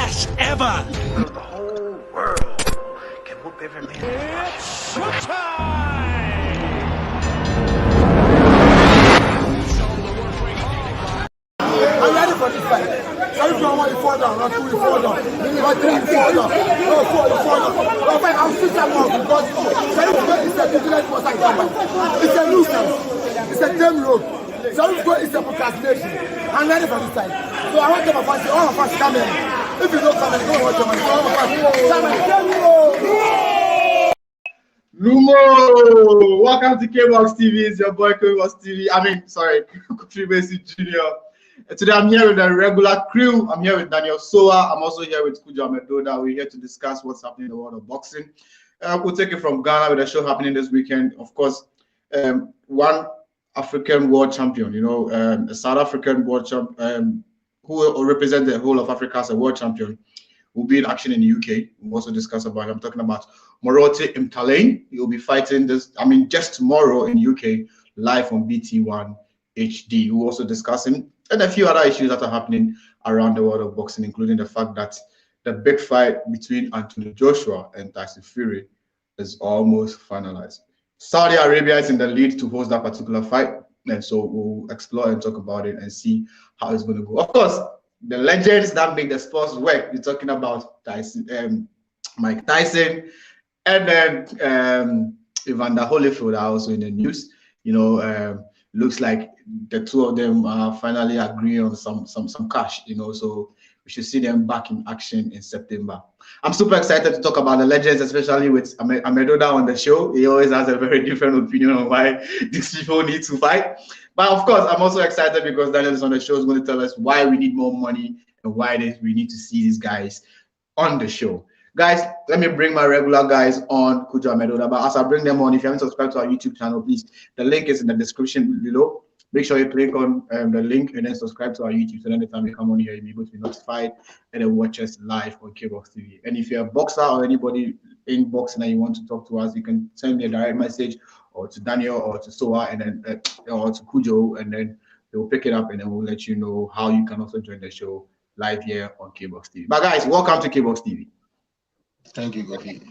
best ever. The whole world can whoop every man. It's showtime! I'm ready for this fight. So if you want to fall down, not two to fall down, not three to fall down, no four to fall down. No fight, I'll switch them off because it's a vigilant for second fight. It's a nuisance. It's a damn road. So if it's a procrastination. I'm ready for this fight. So I want them to fight. All of us come in. If you don't come in, go watch them. All of us. Lumo! Welcome to Kboxtv. It's your boy Kboxtv. Kofi Baisie Jnr. Today I'm here with a regular crew. I'm here with Sowah. I'm also here with Cudjoe Amedoda. We're here to discuss what's happening in the world of boxing. We'll take it from Ghana with a show happening this weekend. Of course, one African world champion, a South African world champion who will represent the whole of Africa as a world champion, will be in action in the UK. We'll also discuss about him. I'm talking about Morote Mtalane. He will be fighting just tomorrow in the UK, live on BT1 HD. We'll also discuss him and a few other issues that are happening around the world of boxing, including the fact that the big fight between Anthony Joshua and Tyson Fury is almost finalized. Saudi Arabia is in the lead to host that particular fight, and so we'll explore and talk about it and see how it's going to go. Of course, the legends that make the sports work. We're talking about Tyson, Mike Tyson, and then Evander Holyfield are also in the news. Looks like the two of them are finally agreeing on some cash. So we should see them back in action in September. I'm super excited to talk about the legends, especially with Amedoda on the show. He always has a very different opinion on why these people need to fight. But of course, I'm also excited because Daniel is on the show, is going to tell us why we need more money and why we need to see these guys on the show. Guys, let me bring my regular guys on, Cudjoe Amedoda. But as I bring them on, if you haven't subscribed to our YouTube channel, please, the link is in the description below. Make sure you click on the link and then subscribe to our YouTube, so anytime we come on here, you'll be able to be notified and then watch us live on Kboxtv. And if you're a boxer or anybody in boxing and you want to talk to us, you can send me a direct message or to Daniel or to Sowah and then or to Cudjoe, and then they'll pick it up and then we'll let you know how you can also join the show live here on Kboxtv. But guys, welcome to Kboxtv. Thank you, Kofi.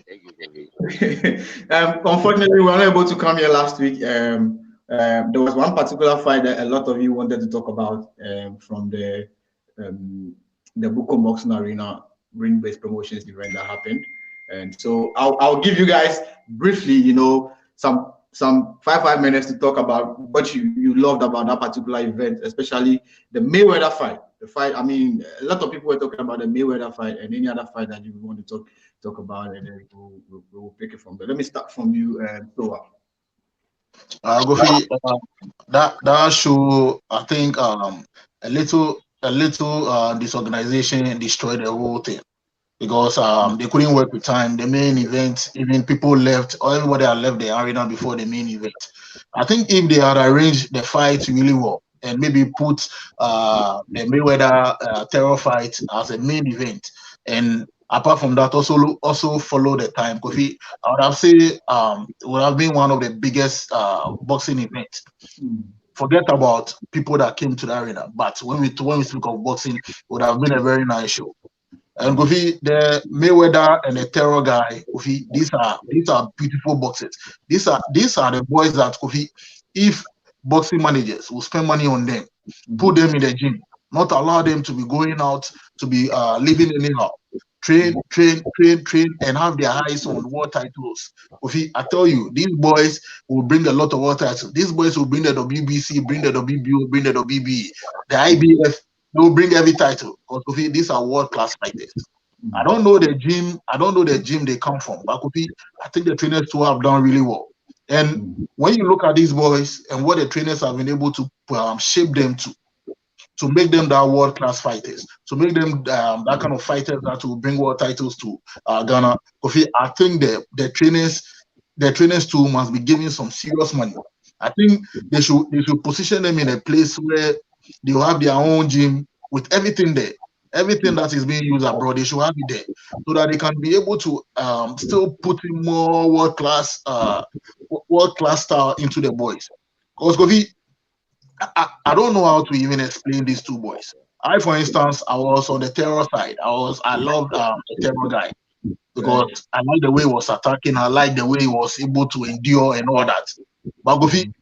Unfortunately, we were not able to come here last week. There was one particular fight that a lot of you wanted to talk about from the Buko Boxing Arena ring-based promotions event that happened. And so I'll give you guys briefly, some 5 minutes to talk about what you loved about that particular event, especially the Mayweather fight. The fight, a lot of people were talking about the Mayweather fight and any other fight that you want to talk about, and then we'll pick it from there. Let me start from you, Sowah. Kofi, that show, I think a little disorganization destroyed the whole thing because they couldn't work with time. The main event, even people left, or everybody had left the arena before the main event. I think if they had arranged the fight really well and maybe put the Mayweather terror fight as a main event, and apart from that, also follow the time, Kofi, I would have said it would have been one of the biggest boxing events. Forget about people that came to the arena, but when we speak of boxing, it would have been a very nice show. And Kofi, the Mayweather and the terror guy, Kofi, these are beautiful boxers. These are the boys that, Kofi, if boxing managers will spend money on them, put them in the gym, not allow them to be going out to be living anyhow. Train, and have their eyes on world titles. Kofi, I tell you, these boys will bring a lot of world titles. These boys will bring the WBC, bring the WBO, bring the WBE, the IBF. They will bring every title. Because Kofi, these are world-class fighters. I don't know the gym they come from, but Kofi, I think the trainers too have done really well. And when you look at these boys and what the trainers have been able to shape them to make them that world-class fighters, to make them that kind of fighters that will bring world titles to Ghana. Kofi, I think the trainers too must be giving some serious money. I think they should position them in a place where they will have their own gym with everything there. Everything that is being used abroad, they should have it there, so that they can be able to still put in more world-class style into the boys. Because Kofi, I don't know how to even explain these two boys. I, for instance, I was on the terror side. I loved the terror guy because I like the way he was attacking. I like the way he was able to endure and all that. But Kofi,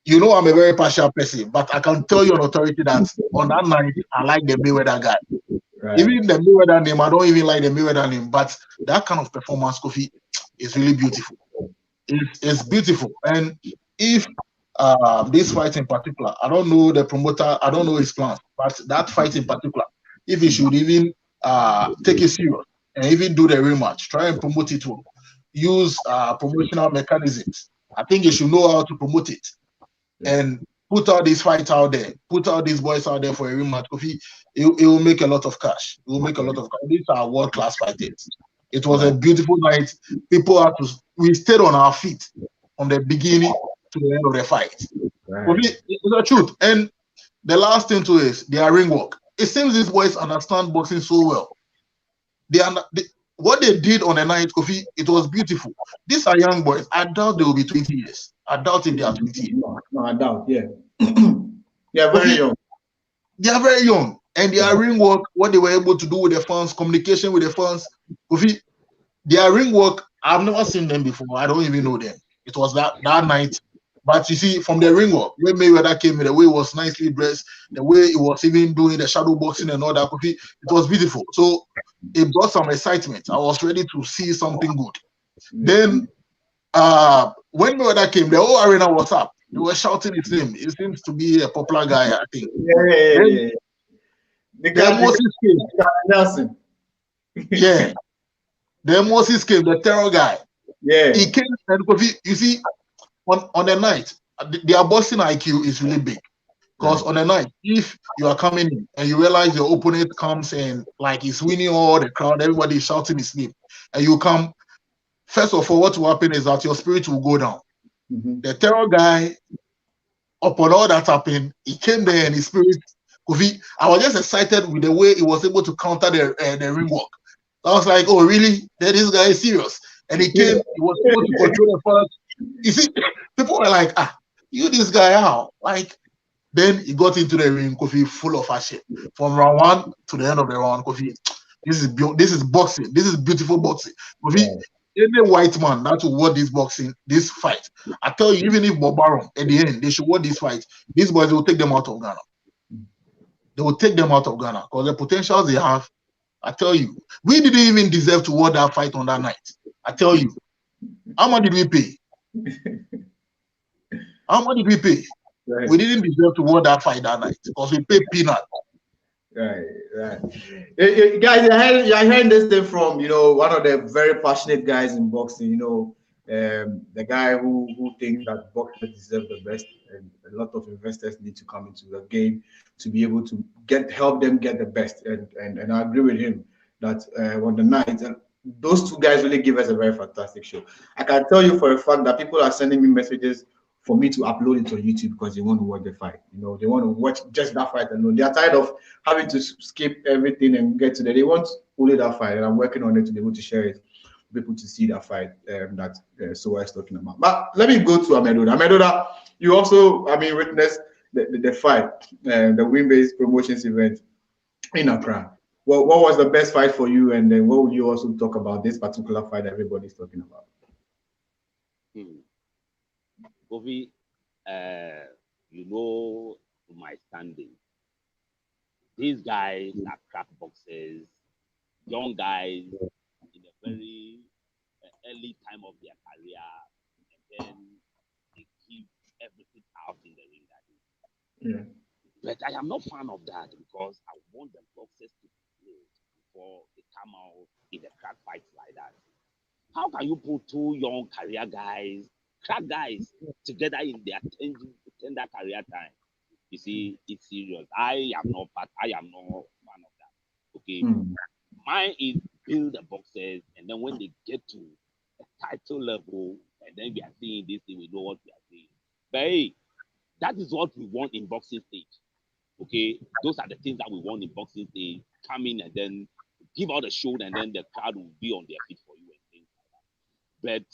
you know I'm a very partial person, but I can tell you on authority that on that night, I like the Mayweather guy. Right. Even the Mayweather name, I don't even like the Mayweather name, but that kind of performance, Kofi, is really beautiful. It's beautiful. And if this fight in particular, I don't know the promoter, I don't know his plans, but that fight in particular, if he should even take it serious and even do the rematch, try and promote it well, use promotional mechanisms. I think he should know how to promote it and put all these fights out there, put all these boys out there for a rematch. It will make a lot of cash. It will make a lot of cash. These are world-class fighters. It was a beautiful night. We stayed on our feet from the beginning to the end of the fight. It's the truth. And the last thing too is their ring work. It seems these boys understand boxing so well. What they did on the night, Kofi, it was beautiful. These are young boys. I doubt they will be 20 years. I doubt if they are 20 years. No, I doubt, yeah. They are very young. They are very young. And their ring work, what they were able to do with the fans, communication with the fans, Kofi, their ring work, I've never seen them before. I don't even know them. It was that night. But you see, from the ring work, when Mayweather came in, the way he was nicely dressed, the way he was even doing the shadow boxing and all that, it was beautiful. So it brought some excitement. I was ready to see something good. Then when Mayweather came, the whole arena was up. They were shouting his name. He seems to be a popular guy, I think. Yeah. The guy Moses came. Nelson. Yeah. Then Moses came, the terror guy. Yeah. He came and Kofi, you see, on the night, their boxing IQ is really big. Because on the night, if you are coming in and you realize your opponent comes and like he's winning all the crowd, everybody is shouting his name, and you come, first of all, what will happen is that your spirit will go down. The terror guy, upon all that happened, he came there and his spirit, Kofi, I was just excited with the way he was able to counter the ring walk. I was like, oh, really? This guy is serious. And he came, he was able to control the first. You see, people were like, you this guy out. Like, then he got into the ring, Kofi, full of action. From round one to the end of the round, Kofi, this is boxing. This is beautiful boxing. Kofi, any white man that will watch this fight, I tell you, even if Bob Baron, at the end, they should watch this fight. These boys will take them out of Ghana. They will take them out of Ghana because the potentials they have, I tell you, we didn't even deserve to watch that fight on that night. I tell you, how much did we pay? How much did we pay? Right. We didn't deserve to watch that fight that night because we paid peanut. Right. Guys, you're hearing this thing from, one of the very passionate guys in boxing, the guy who thinks that boxers deserve the best, and a lot of investors need to come into the game to be able to help them get the best. And I agree with him that on the night, those two guys really give us a very fantastic show. I can tell you for a fact that people are sending me messages for me to upload it on YouTube because they want to watch the fight. They want to watch just that fight alone. They are tired of having to skip everything and get to there. They want only that fight, and I'm working on it to be able to share it, people to see that fight that Sowah is talking about. But let me go to Amedoda. Amedoda, you also, witnessed the fight, the win-based promotions event in Accra. What was the best fight for you, and then what would you also talk about this particular fight everybody's talking about? Kofi, my standing. These guys are crack boxers, young guys in a very early time of their career, and then they keep everything out in the ring. Yeah. But I am not a fan of that because I want the boxers to play before they come out in the crack fights like that. How can you put two young career guys, crack guys, together in their tender career time? You see, it's serious. I am not a fan of that. Okay. Mine is build the boxers, and then when they get to a title level, and then we are seeing this thing, we know what we are seeing. But hey, that is what we want in boxing stage. Okay, those are the things that we want in boxing stage. Come in and then give out a show, and then the crowd will be on their feet for you and things like that. But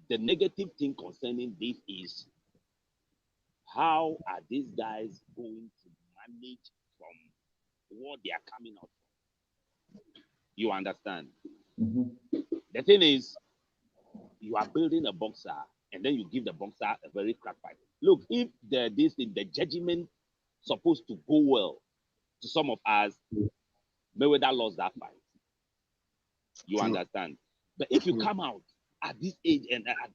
the negative thing concerning this is how are these guys going to manage from what they are coming out from. You understand? Mm-hmm. The thing is, you are building a boxer and then you give the boxer a very crack fight. Look, if the judgment supposed to go well to some of us, Mayweather lost that fight. You understand? But if you come out at this age and at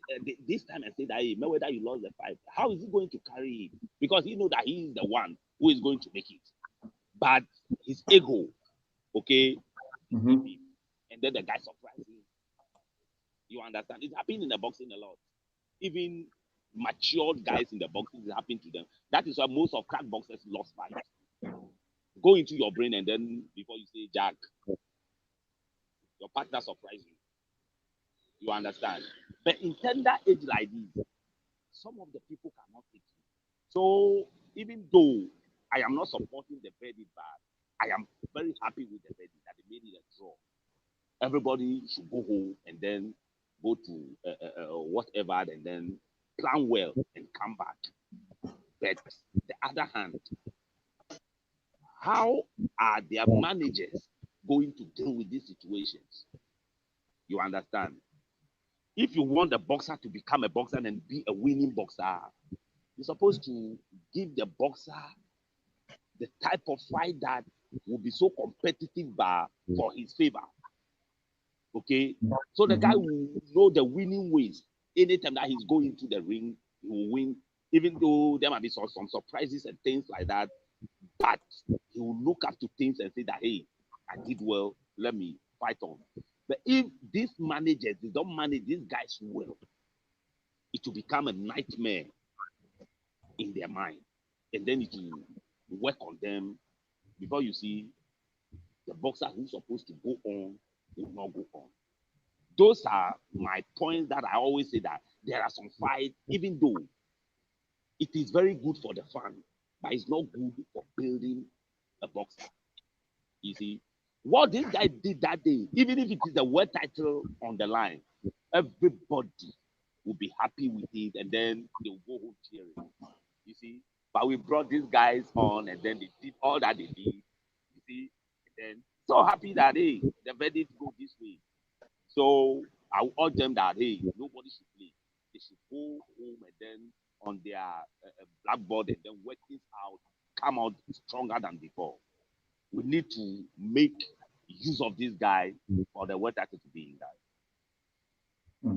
this time and say that, hey, Mayweather, you lost the fight, how is he going to carry it? Because he know that he is the one who is going to make it. But his ego, okay, Mm-hmm. and then the guy surprised him. You understand? It's happening in the boxing a lot. Even matured guys in the boxing, it's happening to them. That is why most of crack boxers lost fights. Go into your brain and then before you say Jack, your partner surprise you. You understand? But in tender age like this, some of the people cannot take it. So even though I am not supporting the verdict, but I am very happy with the verdict that they made it a draw. Everybody should go home and then go to whatever and then plan well and come back. But the other hand, how are their managers going to deal with these situations? You understand? If you want the boxer to become a boxer and be a winning boxer, you're supposed to give the boxer the type of fight that will be so competitive for his favor. Okay? So the guy will know the winning ways. Anytime that he's going into the ring, he will win, even though there might be some surprises and things like that. But he will look up to things and say that, hey, I did well, let me fight on. But if these managers, they don't manage these guys well, it will become a nightmare in their mind. And then it will work on them before you see the boxer who's supposed to go on will not go on. Those are my points that I always say, that there are some fights, even though it is very good for the fan, but it's not good for building a boxer. You see, what this guy did that day, even if it is a world title on the line, everybody will be happy with it, and then they'll go home cheering. You see, but we brought these guys on, and then they did all that they did. You see, and then so happy that, hey, the verdict go this way. So I will urge them that, hey, nobody should play. They should go home and then on their blackboard and then work this out, come out stronger than before. We need to make use of this guy for the world title to be in that.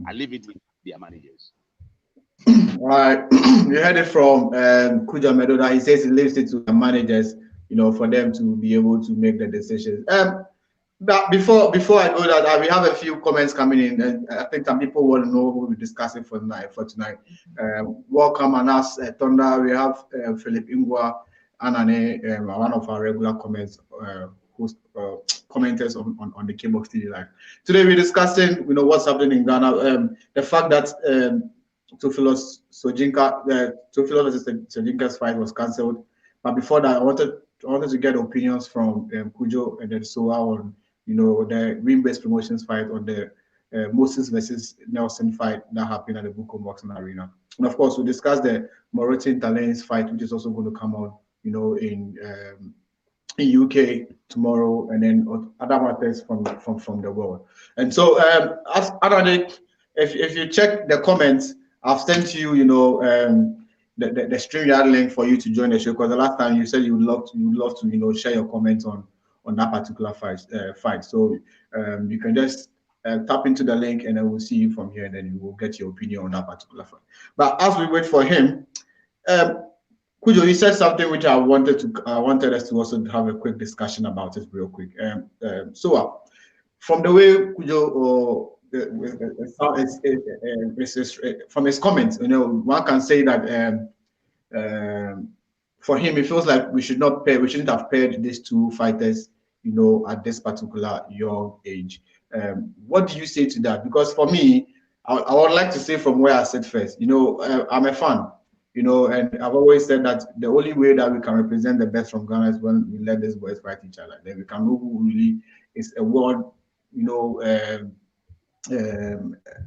I leave it with their managers. All right, you heard it from Cudjoe Amedoda. He says he leaves it to the managers, you know, for them to be able to make the decisions. But before I go that, we have a few comments coming in, and I think some people want to know who we're discussing for tonight. Welcome, and us Thunder. We have Philip Ingwa Anane, one of our regular commenters on the Kboxtv Live. Today we're discussing, you know, what's happening in Ghana. The fact that Teofilo versus Sojinka's fight was cancelled. But before that, I wanted to get opinions from Cudjoe and then Sowah on, you know, the Green-based promotions fight, on the Moses versus Nelson fight that happened at the Buko Boxing Arena. And of course, we discussed the Mauritian Talents fight, which is also going to come out, you know, in UK tomorrow, and then other matters from the world. And so, as Adadik, if you check the comments, I've sent you, you know, the StreamYard link for you to join the show, because the last time you said you would love to, you know, share your comments on that particular fight. So you can just tap into the link, and then we'll see you from here, and then you will get your opinion on that particular fight. But as we wait for him, Cudjoe, you said something which I wanted us to also have a quick discussion about it real quick. So from the way Cudjoe from his comments, you know, one can say that for him, it feels like we shouldn't have paired these two fighters, you know, at this particular young age. What do you say to that? Because for me, I would like to say from where I sit first. You know, I'm a fan, you know, and I've always said that the only way that we can represent the best from Ghana is when we let these boys fight each other. Then we can know who really is a world, you know,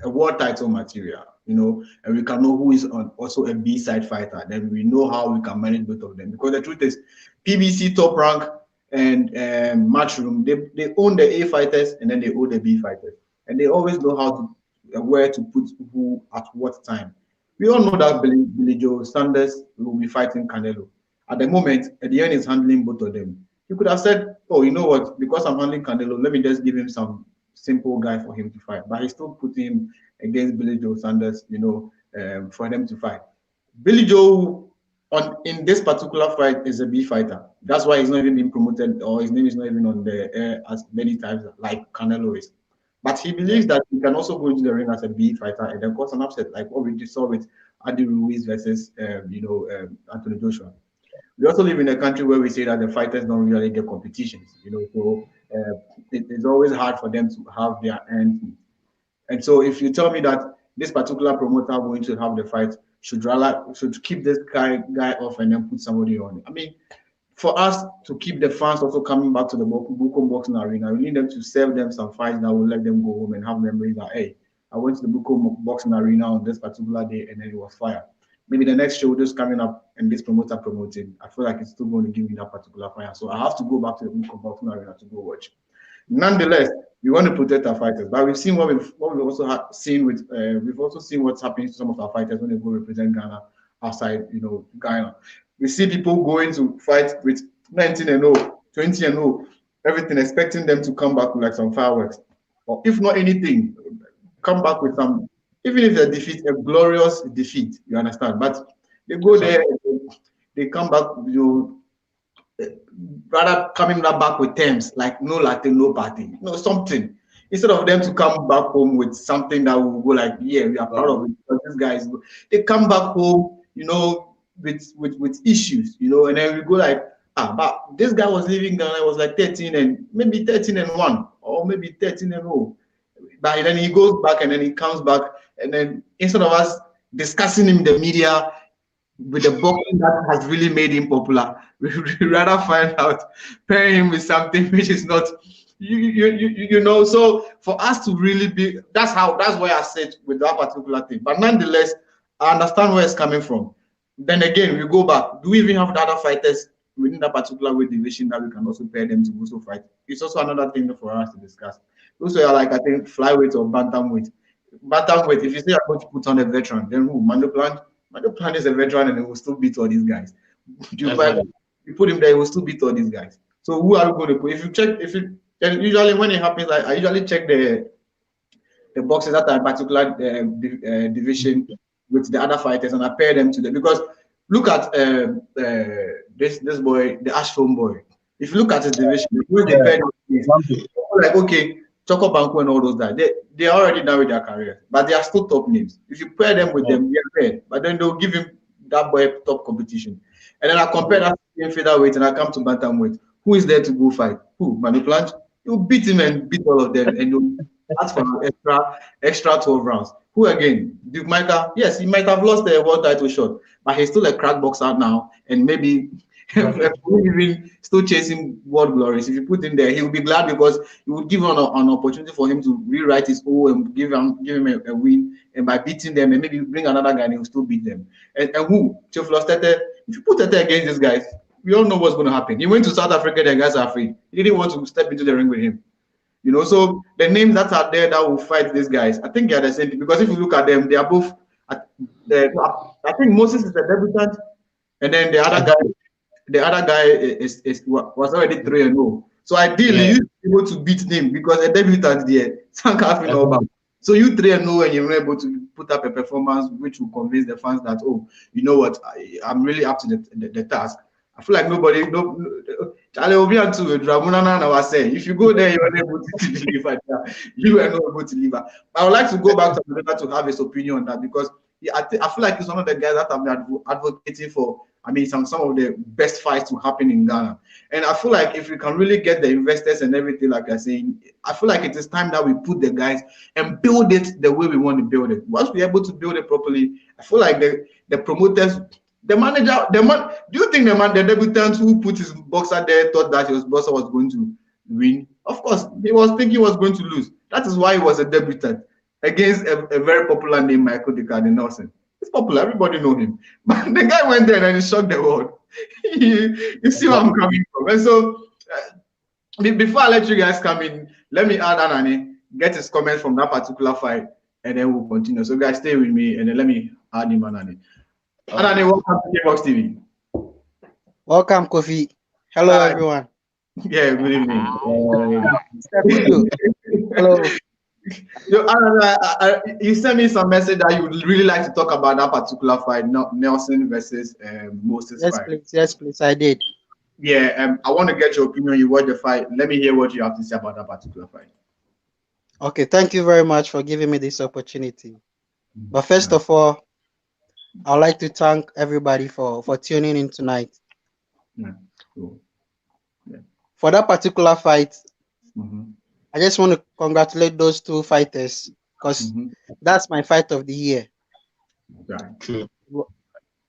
a world title material, you know, and we can know who is also a B-side fighter. Then we know how we can manage both of them. Because the truth is, PBC top rank and Matchroom, they own the A fighters and then they own the B fighters, and they always know how to where to put who at what time. We all know that Billy Joe Sanders will be fighting Canelo. At the moment, Edion is handling both of them. You could have said, "Oh, you know what? Because I'm handling Canelo, let me just give him some simple guy for him to fight." But he still put him against Billy Joe Sanders, for them to fight. Billy Joe in this particular fight is a B fighter. That's why he's not even being promoted, or his name is not even on the air as many times like Canelo is. But he believes that he can also go into the ring as a B fighter and then cause an upset, like what we just saw with Adi Ruiz versus Anthony Joshua. We also live in a country where we say that the fighters don't really get competitions, so it's always hard for them to have their ends. And so if you tell me that this particular promoter going to have the fight should keep this guy off and then put somebody on. I mean, for us to keep the fans also coming back to the Bukom Boxing Arena, we need them to serve them some fights that will let them go home and have memories that, hey, I went to the Bukom Boxing Arena on this particular day and then it was fire. Maybe the next show just coming up and this promoter promoting, I feel like it's still going to give me that particular fire. So I have to go back to the Bukom Boxing Arena to go watch. Nonetheless, we want to protect our fighters, but we've seen what we've also seen with we've also seen what's happening to some of our fighters when they go represent Ghana outside, Ghana. We see people going to fight with 19-0, 20-0, everything, expecting them to come back with like some fireworks, or if not anything, come back with some, even if they defeat a glorious defeat, you understand? But they go there, they come back, rather coming back with terms like no latte, no party, something. Instead of them to come back home with something that will go like, yeah, we are proud of it. Because these guys, they come back home, with issues, and then we go like, but this guy was leaving Ghana, was like 13 and maybe 13-1, or maybe 13-0. But then he goes back and then he comes back, and then instead of us discussing him in the media, with the boxing that has really made him popular, we rather find out pairing him with something which is not, So for us to really be, that's why I said with that particular thing. But nonetheless, I understand where it's coming from. Then again, we go back. Do we even have the other fighters within that particular weight division that we can also pair them to also fight? It's also another thing for us to discuss. Those are like, I think, flyweight or bantamweight. Bantamweight, if you say you're going to put on a veteran, then who? Mando Plan is a veteran and he will still beat all these guys. You put him there, he will still beat all these guys. So who are we going to put? Usually when it happens, I usually check the boxes that are in particular division with the other fighters and I pair them to them, because look at this boy, the Ashford boy. If you look at his division, like, okay, Choco Banco and all those guys, they are already done with their career, but they are still top names. If you pair them with them, they are paired, but then they'll give him that boy top competition. And then I compare that to featherweight and I come to bantamweight. Who is there to go fight? Who? Manu Planch? You beat him and beat all of them, and you ask for extra 12 rounds. Who again? Duke Micah? Yes, he might have lost the world title shot, but he's still a crack boxer now, and maybe even still chasing world glories. If you put him there, he will be glad because it would give an opportunity for him to rewrite his own and give him a win. And by beating them, and maybe bring another guy and he will still beat them. And who? Teoflos Tete. If you put Tete against these guys, we all know what's going to happen. He went to South Africa, the guys are afraid. He didn't want to step into the ring with him. So the names that are there that will fight these guys, I think they are the same thing. Because if you look at them, they are both. I think Moses is the debutant, and then the other guy was already 3-0. So ideally, you be able to beat him because a debutant there. So you 3-0 and you're able to put up a performance which will convince the fans that, oh, you know what, I'm really up to the task. I feel like Charlie Obian too, Dramunana was saying, if you go there, you are able to deliver. You are not able to deliver. I would like to go back to Amedoda to have his opinion on that, because I feel like he's one of the guys that I'm advocating for. I mean, some of the best fights to happen in Ghana. And I feel like if we can really get the investors and everything, like I'm saying, I feel like it is time that we put the guys and build it the way we want to build it. Once we're able to build it properly, I feel like the promoters, the manager, do you think the debutant who put his boxer there thought that his boxer was going to win? Of course, he was thinking he was going to lose. That is why he was a debutant against a very popular name, Michael Decade Nelson. It's popular, everybody know him. But the guy went there and he shocked the world. You see where I'm coming from. And so Before I let you guys come in, let me add Anani, get his comment from that particular fight, and then we'll continue. So guys, stay with me, and then let me add him, Anani. Anani, welcome to Kboxtv. Welcome, Kofi. Hello, Hi. everyone. Yeah, good evening. Hello. Yo, Anani, you sent me some message that you would really like to talk about that particular fight, Nelson versus Moses Yes, fight. please. Yes, please. I did. Yeah, I want to get your opinion. You watch the fight. Let me hear what you have to say about that particular fight. Okay, thank you very much for giving me this opportunity. But first of all, I'd like to thank everybody for tuning in tonight. Yeah. Cool. Yeah. For that particular fight, Mm-hmm. I just want to congratulate those two fighters because that's my fight of the year. Right.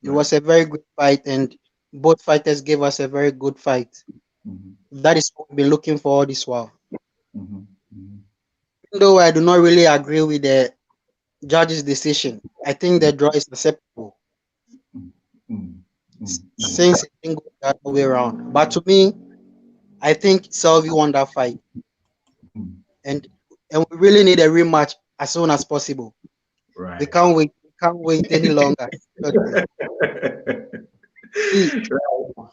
It was a very good fight, and both fighters gave us a very good fight. That is what we've been looking for all this while. Even though I do not really agree with the judge's decision, I think the draw is acceptable since it didn't go the other way around. But to me, I think Sowah won that fight, and we really need a rematch as soon as possible. Right. We can't wait. We can't wait any longer.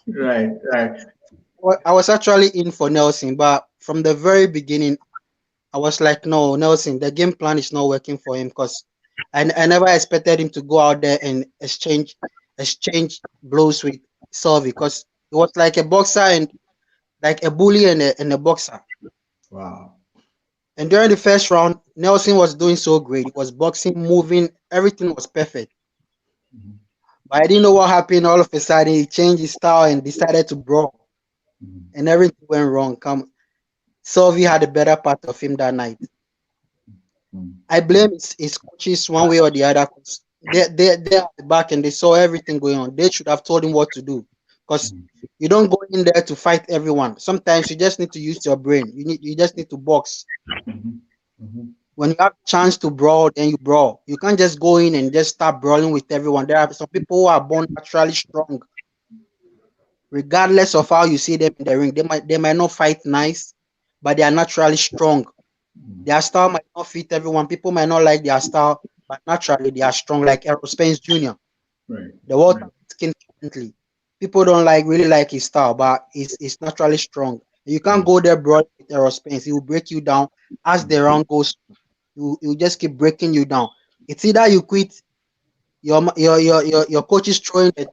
Right. I was actually in for Nelson, but from the very beginning, I was like, no, Nelson, the game plan is not working for him because I never expected him to go out there and exchange blows with Sowah because it was like a boxer and like a bully and a boxer. Wow. And during the first round, Nelson was doing so great. He was boxing, moving, everything was perfect. But I didn't know what happened. All of a sudden, he changed his style and decided to brawl. And everything went wrong. Sowah had a better part of him that night. I blame his coaches one way or the other because they're at the back and they saw everything going on. They should have told him what to do because you don't go in there to fight everyone. Sometimes you just need to use your brain. You just need to box. When you have a chance to brawl, then you brawl. You can't just go in and just start brawling with everyone. There are some people who are born naturally strong. Regardless of how you see them in the ring, they might not fight nice, but they are naturally strong. Their style might not fit everyone. People might not like their style, but naturally they are strong, like Amedoda Jnr. Right. The world skin differently. People don't really like his style, but it's naturally strong. You can't go there broad with Amedoda. He will break you down as the round goes. You just keep breaking you down. It's either you quit. Your coach is throwing it.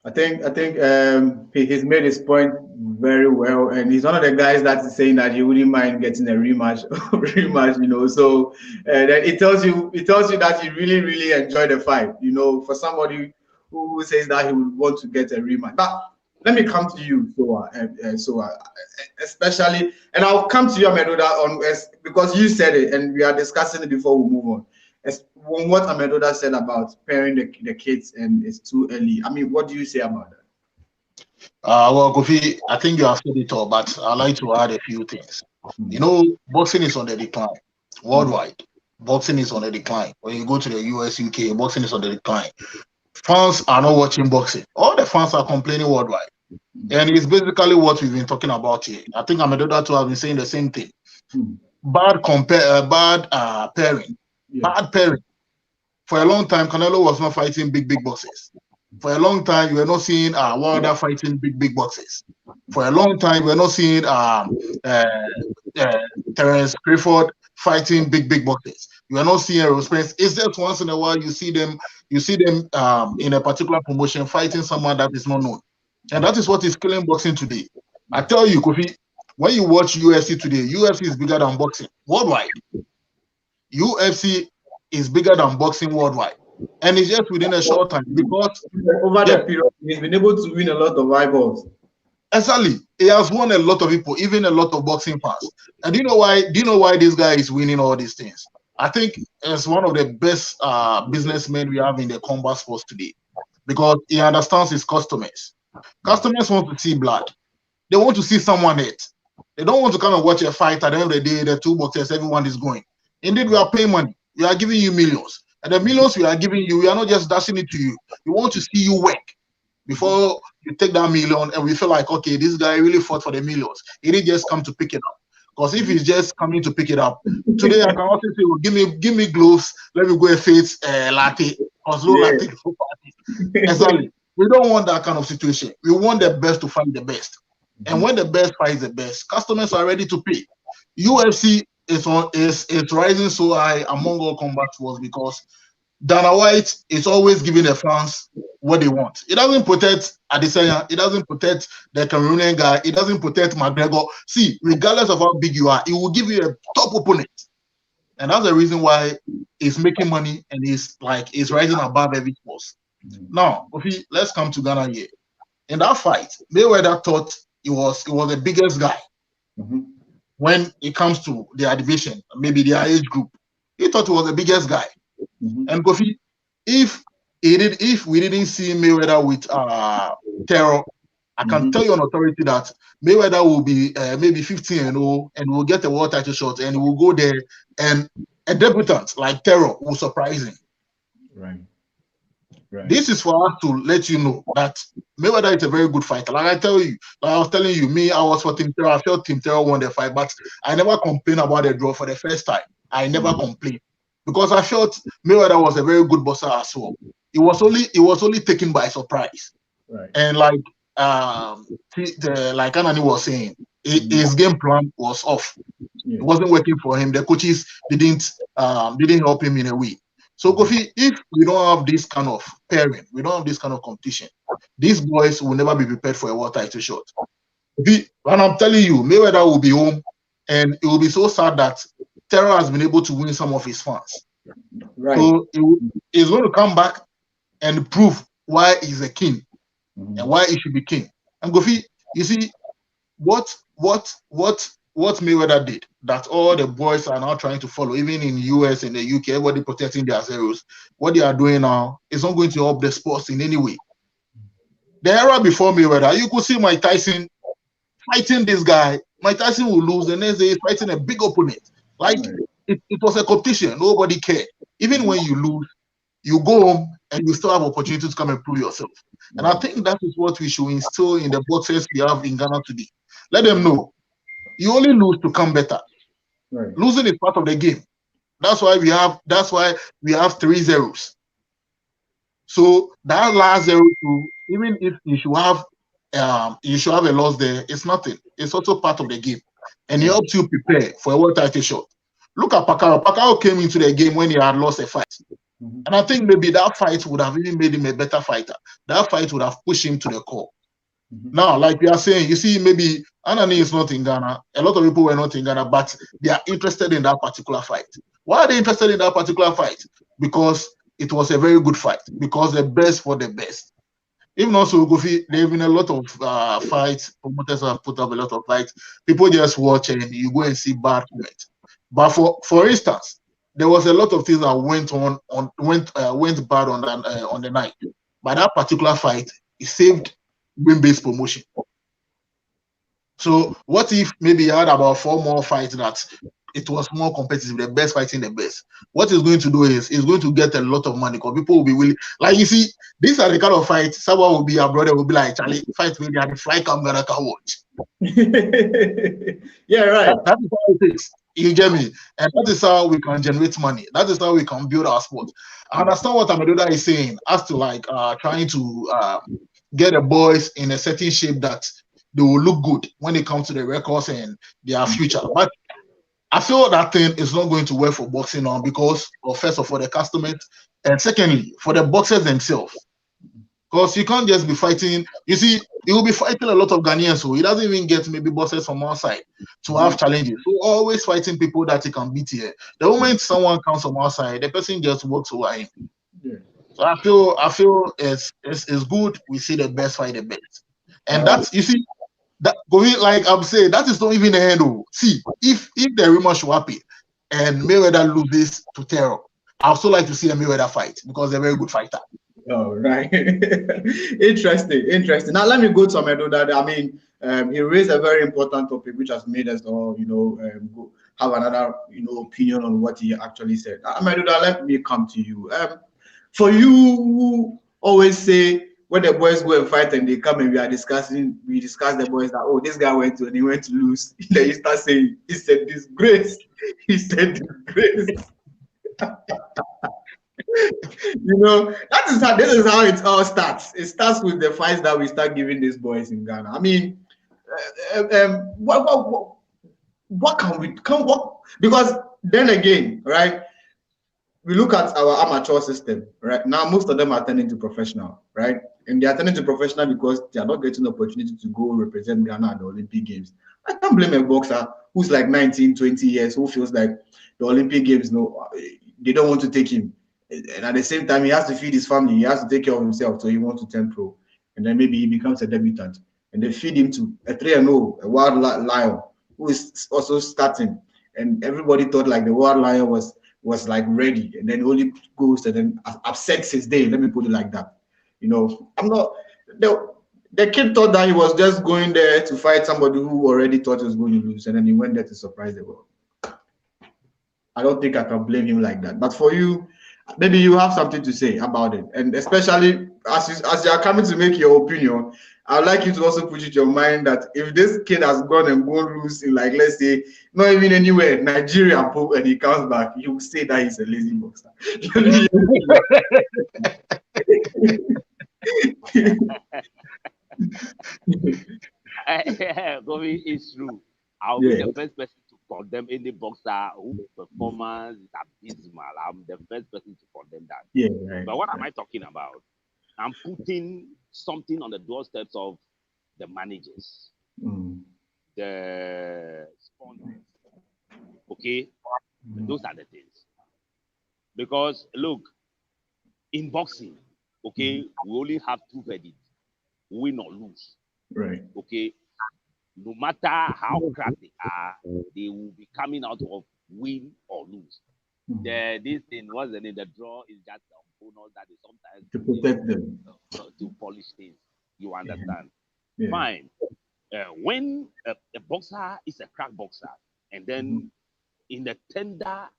I think he's made his point very well, and he's one of the guys that is saying that he wouldn't mind getting a rematch, you know. So then it tells you that he really enjoyed the fight, you know. For somebody who says that he would want to get a rematch, but let me come to you, Sowah, especially, and I'll come to you, Amedoda, because you said it, and we are discussing it before we move on. On what Amedoda said about pairing the kids and it's too early. I mean, what do you say about that? Well, Kofi, I think you have said it all, but I'd like to add a few things. You know, boxing is on the decline worldwide. Boxing is on the decline. When you go to the US, UK, boxing is on the decline. Fans are not watching boxing. All the fans are complaining worldwide. And it's basically what we've been talking about here. I think Amedoda too have been saying the same thing. Bad pairing. Bad pairing. For a long time, Canelo was not fighting big bosses. For a long time, you were not seeing Wilder fighting big bosses. For a long time, we were not seeing Terence Crawford fighting big bosses. You are not seeing Errol Spence. It's just once in a while you see them in a particular promotion fighting someone that is not known. And that is what is killing boxing today. I tell you, Kofi, when you watch UFC today, UFC is bigger than boxing worldwide. UFC is bigger than boxing worldwide. And it's just within a short time because over the period, he's been able to win a lot of eyeballs. Exactly. He has won a lot of people, even a lot of boxing fans. And do you know why this guy is winning all these things? I think it's one of the best businessmen we have in the combat sports today because he understands his customers. Customers want to see blood. They want to see someone hit. They don't want to come and watch a fight at the end of the day, the two boxers, everyone is going. Indeed, we are paying money. We are giving you millions. And the millions we are giving you, we are not just dashing it to you. We want to see you work before you take that million, and we feel like, okay, this guy really fought for the millions. He didn't just come to pick it up. Because if he's just coming to pick it up, today I can also say, well, give me gloves, let me go and face latte, because low latte for party. Exactly. We don't want that kind of situation. We want the best to fight the best. And when the best fights the best, customers are ready to pay. UFC is rising so high among all combat sports because Dana White is always giving the fans what they want. It doesn't protect Adesanya. It doesn't protect the Cameroonian guy. It doesn't protect McGregor. See, regardless of how big you are, it will give you a top opponent. And that's the reason why he's making money and he's rising above every force. Now, Kofi, let's come to Ghana here. In that fight, Mayweather thought he was the biggest guy when it comes to their division, maybe their age group. He thought he was the biggest guy. And Kofi, if we didn't see Mayweather with Terror, I can tell you on authority that Mayweather will be maybe 15-0 and will get a world title shot and will go there, and a debutant like Terror will surprise him. Right. This is for us to let you know that Mayweather is a very good fighter. Like I was telling you, I was for Team Terror. I felt Team Terror won the fight, but I never complained about the draw for the first time. I never complained. Because I felt Mayweather was a very good boxer as well. It was only taken by surprise. Right. And like Anani was saying, his game plan was off. It wasn't working for him. The coaches didn't help him in a way. So Kofi, if we don't have this kind of pairing, we don't have this kind of competition, these boys will never be prepared for a world title shot. And I'm telling you, Mayweather will be home, and it will be so sad that Terror has been able to win some of his fans. Right. So he's going to come back and prove why he's a king and why he should be king. And Kofi, you see what Mayweather did that all the boys are now trying to follow, even in the US and the UK, everybody protecting their zeros. What they are doing now is not going to help the sports in any way. The era before Mayweather, you could see Mike Tyson fighting this guy. Mike Tyson will lose, the next day he's fighting a big opponent. Like it was a competition, nobody cared. Even when you lose, you go home and you still have opportunity to come and prove yourself. And I think that is what we should instill in the boxers we have in Ghana today. Let them know you only lose to come better. Right. Losing is part of the game. That's why we have 3 zeros. So that last 0-2, even if you should have a loss there, it's nothing. It's also part of the game. And it helps you prepare for a world title shot. Look at Pacquiao. Pacquiao came into the game when he had lost a fight. And I think maybe that fight would have even made him a better fighter. That fight would have pushed him to the core. Now, like we are saying, you see, maybe Anani is not in Ghana. A lot of people were not in Ghana, but they are interested in that particular fight. Why are they interested in that particular fight? Because it was a very good fight. Because the best for the best. Even also, Kofi, there have been a lot of fights. Promoters have put up a lot of fights. People just watch and you go and see bad comments. But for instance, there was a lot of things that went bad on the night. But that particular fight, it saved win-based promotion. So what if maybe you had about 4 more fights that it was more competitive, the best fighting the best? What it's going to do is it's going to get a lot of money because people will be willing. Like you see, these are the kind of fights. Someone will be, a brother will be like, Charlie, fight with the fly camera can watch. Yeah, right. That is how it is. You get me? And that is how we can generate money. That is how we can build our sport. I understand what Amedoda is saying as to like trying to get the boys in a certain shape that they will look good when it comes to the records and their future. But I feel that thing is not going to work for boxing now because of, first of all, the customers, and secondly, for the boxers themselves. Because you can't just be fighting. You see, he will be fighting a lot of Ghanaians, so he doesn't even get maybe boxers from outside to have challenges. So always fighting people that he can beat here. The moment someone comes from outside, the person just walks over him. Yeah. So I feel it's good. We see the best fight the best, and that's, you see, that going, like I'm saying, that is not even the end. See, if the rumor should happen and Mayweather loses to Terror, I also like to see a Mayweather fight because they're a very good fighter. Oh, right. Interesting. Now let me go to Amedoda. I mean, he raised a very important topic which has made us all, go. have another, opinion on what he actually said. Amedoda, let me come to you. For you who always say when the boys go and fight and they come and we discuss the boys that, oh, this guy went to and he went to lose. Then you start saying it's a disgrace. He said disgrace. This is how it all starts. It starts with the fights that we start giving these boys in Ghana. I mean, what can we because then again, right? We look at our amateur system, right? Now most of them are turning to professional, right? And they are turning to professional because they are not getting the opportunity to go represent Ghana at the Olympic Games. I can't blame a boxer who's like 19, 20 years, who feels like the Olympic Games, they don't want to take him. And at the same time, he has to feed his family. He has to take care of himself. So he wants to turn pro. And then maybe he becomes a debutant. And they feed him to a 3-0, a wild lion, who is also starting. And everybody thought like the wild lion was like ready, and then only goes and then upsets his day. Let me put it like that. I'm not the kid thought that he was just going there to fight somebody who already thought he was going to lose, and then he went there to surprise the world. I don't think I can blame him like that. But for you, maybe you have something to say about it, and especially as you are coming to make your opinion, I'd like you to also put it in your mind that if this kid has gone and gone loose in, like, let's say, not even anywhere, Nigeria, and he comes back, you say that he's a lazy boxer. Kofi, it's true. I'll be the first person to condemn any boxer whose performance is abysmal. I'm the first person to condemn that. Yeah, right. But what am I talking about? I'm putting something on the doorsteps of the managers, the sponsors. Okay, those are the things. Because look, in boxing, okay, we only have two verdicts: win or lose. Right. Okay. No matter how crap they are, they will be coming out of win or lose. This thing, what's the name? The draw is just a bonus that is sometimes to protect them, to polish things. You understand? Yeah. Fine. When a boxer is a crack boxer, and then in the tender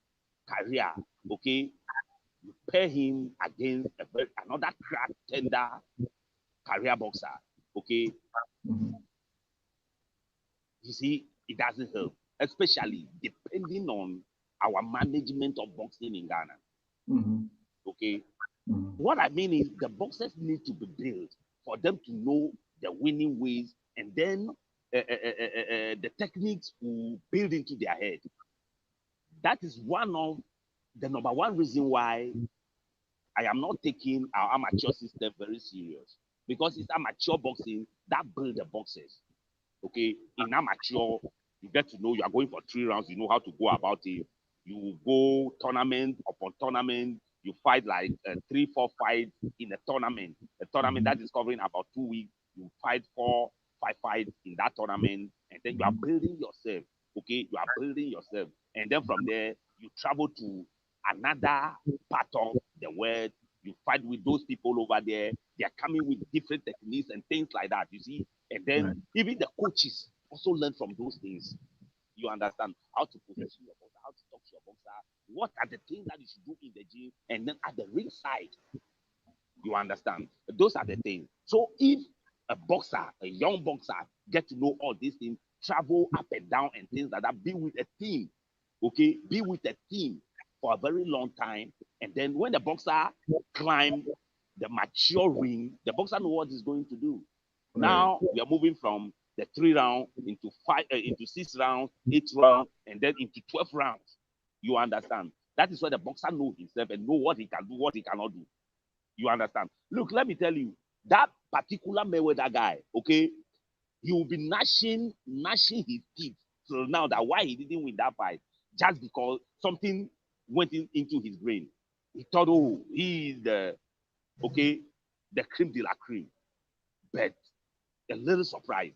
career, okay, you pair him against another crack tender career boxer, okay. You see, it doesn't help, especially depending on our management of boxing in Ghana. Okay. What I mean is the boxers need to be built for them to know the winning ways, and then the techniques will build into their head. That is one of the number one reason why I am not taking our amateur system very serious, because it's amateur boxing that build the boxers. Okay, in amateur, you get to know you are going for 3 rounds, you know how to go about it. You go tournament upon tournament, you fight like 3-4 fights in a tournament. A tournament that is covering about 2 weeks, you fight 4-5 fights in that tournament, and then you are building yourself. Okay, you are building yourself, and then from there you travel to another part of the world. You fight with those people over there. They are coming with different techniques and things like that. You see. And then even the coaches also learn from those things. You understand how to position your boxer, how to talk to your boxer, what are the things that you should do in the gym, and then at the ringside. You understand? Those are the things. So if a boxer, a young boxer, get to know all these things, travel up and down and things like that, be with a team, okay? Be with a team for a very long time. And then when the boxer climb the mature ring, the boxer knows what he's going to do. Now we are moving from the 3 rounds into 6 rounds, 8 rounds, and then into 12 rounds. You understand? That is where the boxer knows himself and know what he can do, what he cannot do. You understand? Look, let me tell you, that particular Mayweather guy, okay, he will be gnashing his teeth till now that why he didn't win that fight, just because something went into his brain. He thought, oh, he is the creme de la creme. But a little surprise.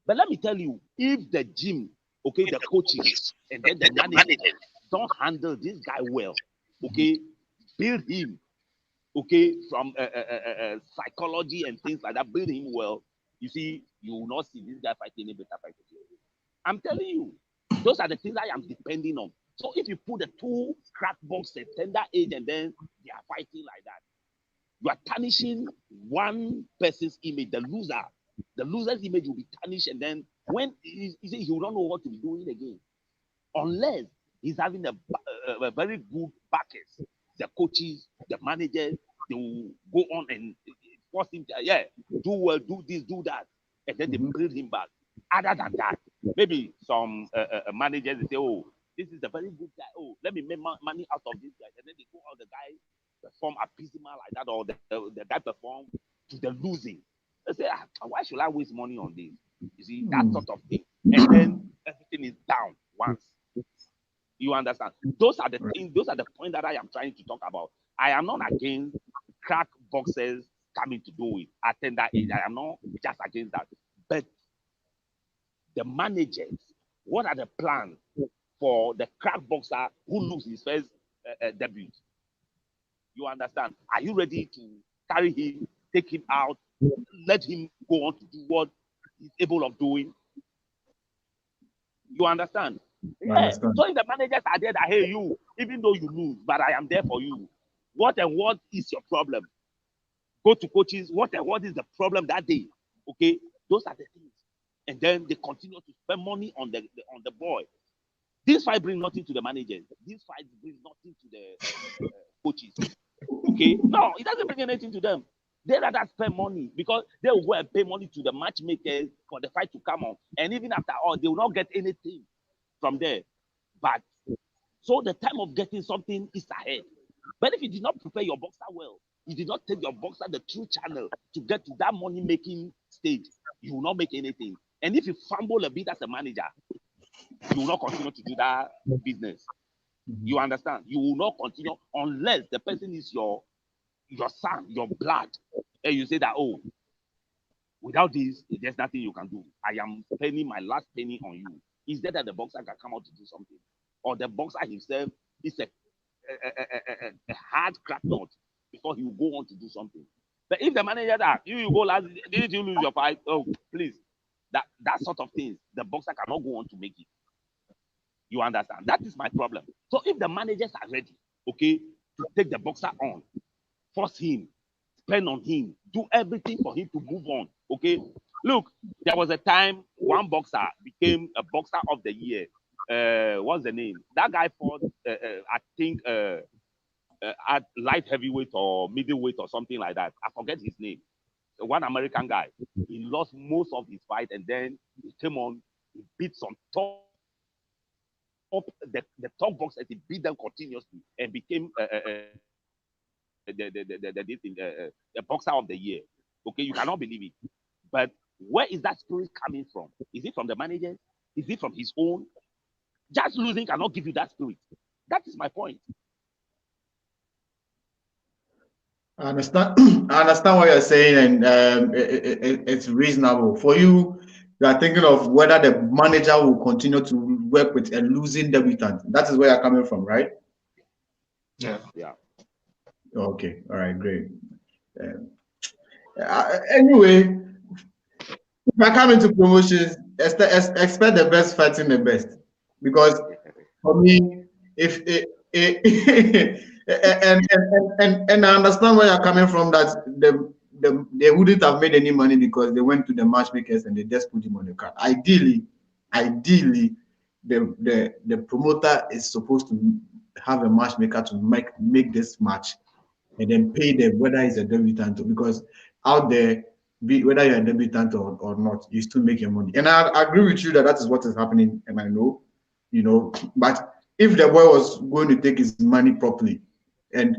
But let me tell you, if the gym, okay, the coaches and then the management don't handle this guy well, okay, build him, okay, from psychology and things like that, build him well, you see, you will not see this guy fighting any better fight. I'm telling you, Those are the things I am depending on. So if you put the two crack boxers, tender age, and then they are fighting like that, you are tarnishing one person's image, the loser. The loser's image will be tarnished, and then when he will not know what to be doing again, unless he's having a very good backers, the coaches, the managers. They will go on and force him to, do well, do this, do that, and then they bring him back. Other than that, maybe some managers, they say, oh, this is a very good guy. Oh, let me make money out of this guy. And then they go out, the guy perform abysmal like that, or the guy perform to the losing. They say, why should I waste money on this? You see, that sort of thing. And then everything is down once. You understand? Those are the things, those are the points that I am trying to talk about. I am not against crack boxers coming to do it at tender age. I am not just against that. But the managers, what are the plans for the crack boxer who loses his first debut? You understand? Are you ready to carry him, take him out, let him go on to do what he's able of doing? You understand? Yeah. So if the managers are there that, hey, you, even though you lose, but I am there for you. What is your problem? Go to coaches. What is the problem that day? Okay, those are the things. And then they continue to spend money on the boy. This fight brings nothing to the managers. This fight brings nothing to the coaches. Okay, no, it doesn't bring anything to them. They rather spend money because they will go and pay money to the matchmakers for the fight to come on. And even after all, they will not get anything from there. But so the time of getting something is ahead. But if you did not prepare your boxer well, you did not take your boxer the true channel to get to that money-making stage, you will not make anything. And if you fumble a bit as a manager, you will not continue to do that business. You understand? You will not continue unless the person is your son, your blood. And you say that, oh, without this, there's nothing you can do. I am spending my last penny on you. Is that the boxer can come out to do something? Or the boxer himself is a hard crack nut before he will go on to do something. But if the manager that you go last, didn't you lose your fight? Oh, please. That sort of things, the boxer cannot go on to make it. You understand? That is my problem. So if the managers are ready, okay, to take the boxer on, force him, spend on him, do everything for him to move on, okay? Look, there was a time one boxer became a boxer of the year. What's the name? That guy fought, I think, at light heavyweight or middleweight or something like that. I forget his name. One American guy. He lost most of his fight, and then he came on. He beat some the top boxers. He beat them continuously and became the boxer of the year. Okay, you cannot believe it. But where is that spirit coming from? Is it from the managers? Is it from his own? Just losing cannot give you that spirit. That is my point. I understand. I understand what you're saying, and it's reasonable for you. You are thinking of whether the manager will continue to work with a losing debutant. That is where you're coming from, right? Yeah. Okay. All right. Great. Anyway, if I come into promotions, expect the best fighting the best, because for me, if and I understand where you're coming from, that they wouldn't have made any money because they went to the matchmakers and they just put him on the card. Ideally, the promoter is supposed to have a matchmaker to make this match and then pay them whether he's a debutant, because out there, whether you're a debutant or not, you still make your money. And I agree with you that is what is happening, and I know, but if the boy was going to take his money properly and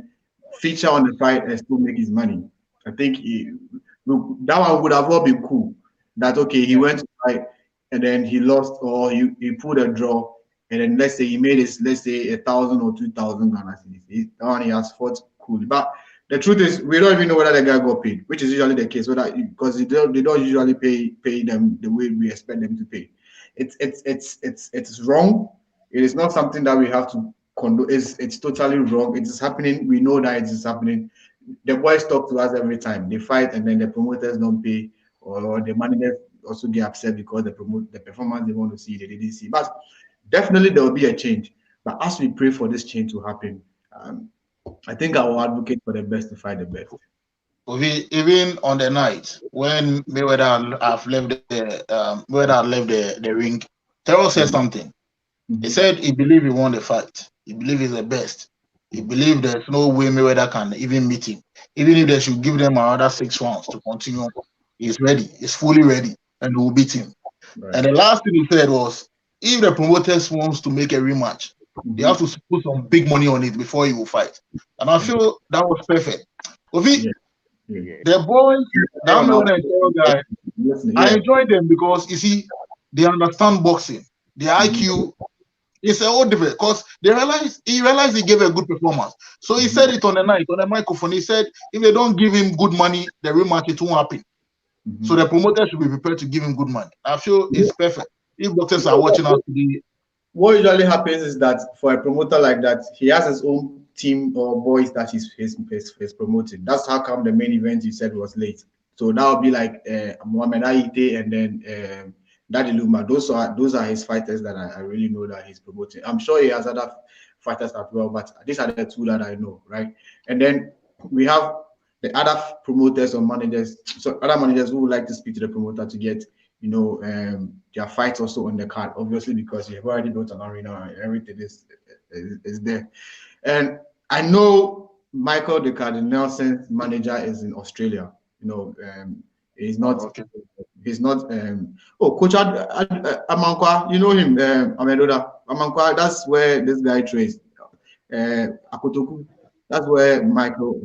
feature on the fight and still make his money, I think that one would have all been cool. That okay, he went to fight and then he lost, or he pulled a draw, and then let's say he made his, let's say 1,000 or 2,000 Ghana cedis. That one he has fought cool. But the truth is, we don't even know whether the guy got paid, which is usually the case, because they don't usually pay them the way we expect them to pay. It's wrong. It is not something that we have to condone. It's totally wrong. It is happening. We know that it is happening. The boys talk to us every time. They fight and then the promoters don't pay, or the managers also get upset because the performance they want to see, they didn't see. But definitely there will be a change. But as we pray for this change to happen, I think I will advocate for the best to fight the best. Even on the night when Mayweather have left the ring, Terrell said something. He said he believed he won the fight. He believed he's the best. He believed there's no way Mayweather can even meet him. Even if they should give them another 6 rounds to continue, he's ready. He's fully ready, and he will beat him. Right. And the last thing he said was, if the promoters wants to make a rematch, they have to put some big money on it before he will fight. And I feel that was perfect. The boys, that Mayweather guy, I enjoy them because you see, they understand boxing. The IQ is a whole different because he realized he gave a good performance. So he said it on the night, on the microphone. He said if they don't give him good money, the rematch it won't happen. So the promoter should be prepared to give him good money. I feel it's perfect. If boxers are watching us today, what usually happens is that for a promoter like that, he has his own team or boys that he's promoting. That's how come the main event you said was late. So that would be like Muhammad Aite and then Daddy Luma. Those are his fighters that I really know that he's promoting. I'm sure he has other fighters as well, but these are the two that I know, right? And then we have the other promoters or managers, so other managers who would like to speak to the promoter to get, you know, their fights also on the card, obviously, because you've already built an arena and everything is there. And I know Michael the Cardinal Nelson's manager is in Australia. You know, he's not. Okay. He's not. Coach Amankwa, you know him, Amedoda. Amankwa, that's where this guy trains. Akotoku, that's where Michael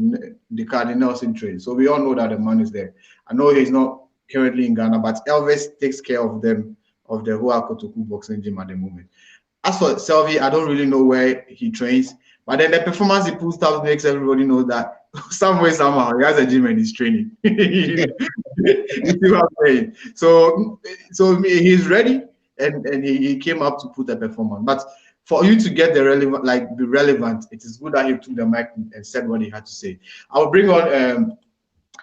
the Cardinal Nelson trains. So we all know that the man is there. I know he's not currently in Ghana, but Elvis takes care of them, of the Hoa Kotoku boxing gym at the moment. As for Selvey, I don't really know where he trains, but then the performance he puts out makes everybody know that some way, somehow, he has a gym and he's training. You see what I'm saying? So he's ready, and he came up to put a performance. But for you to get the relevant, like be relevant, it is good that he took the mic and said what he had to say. I will bring on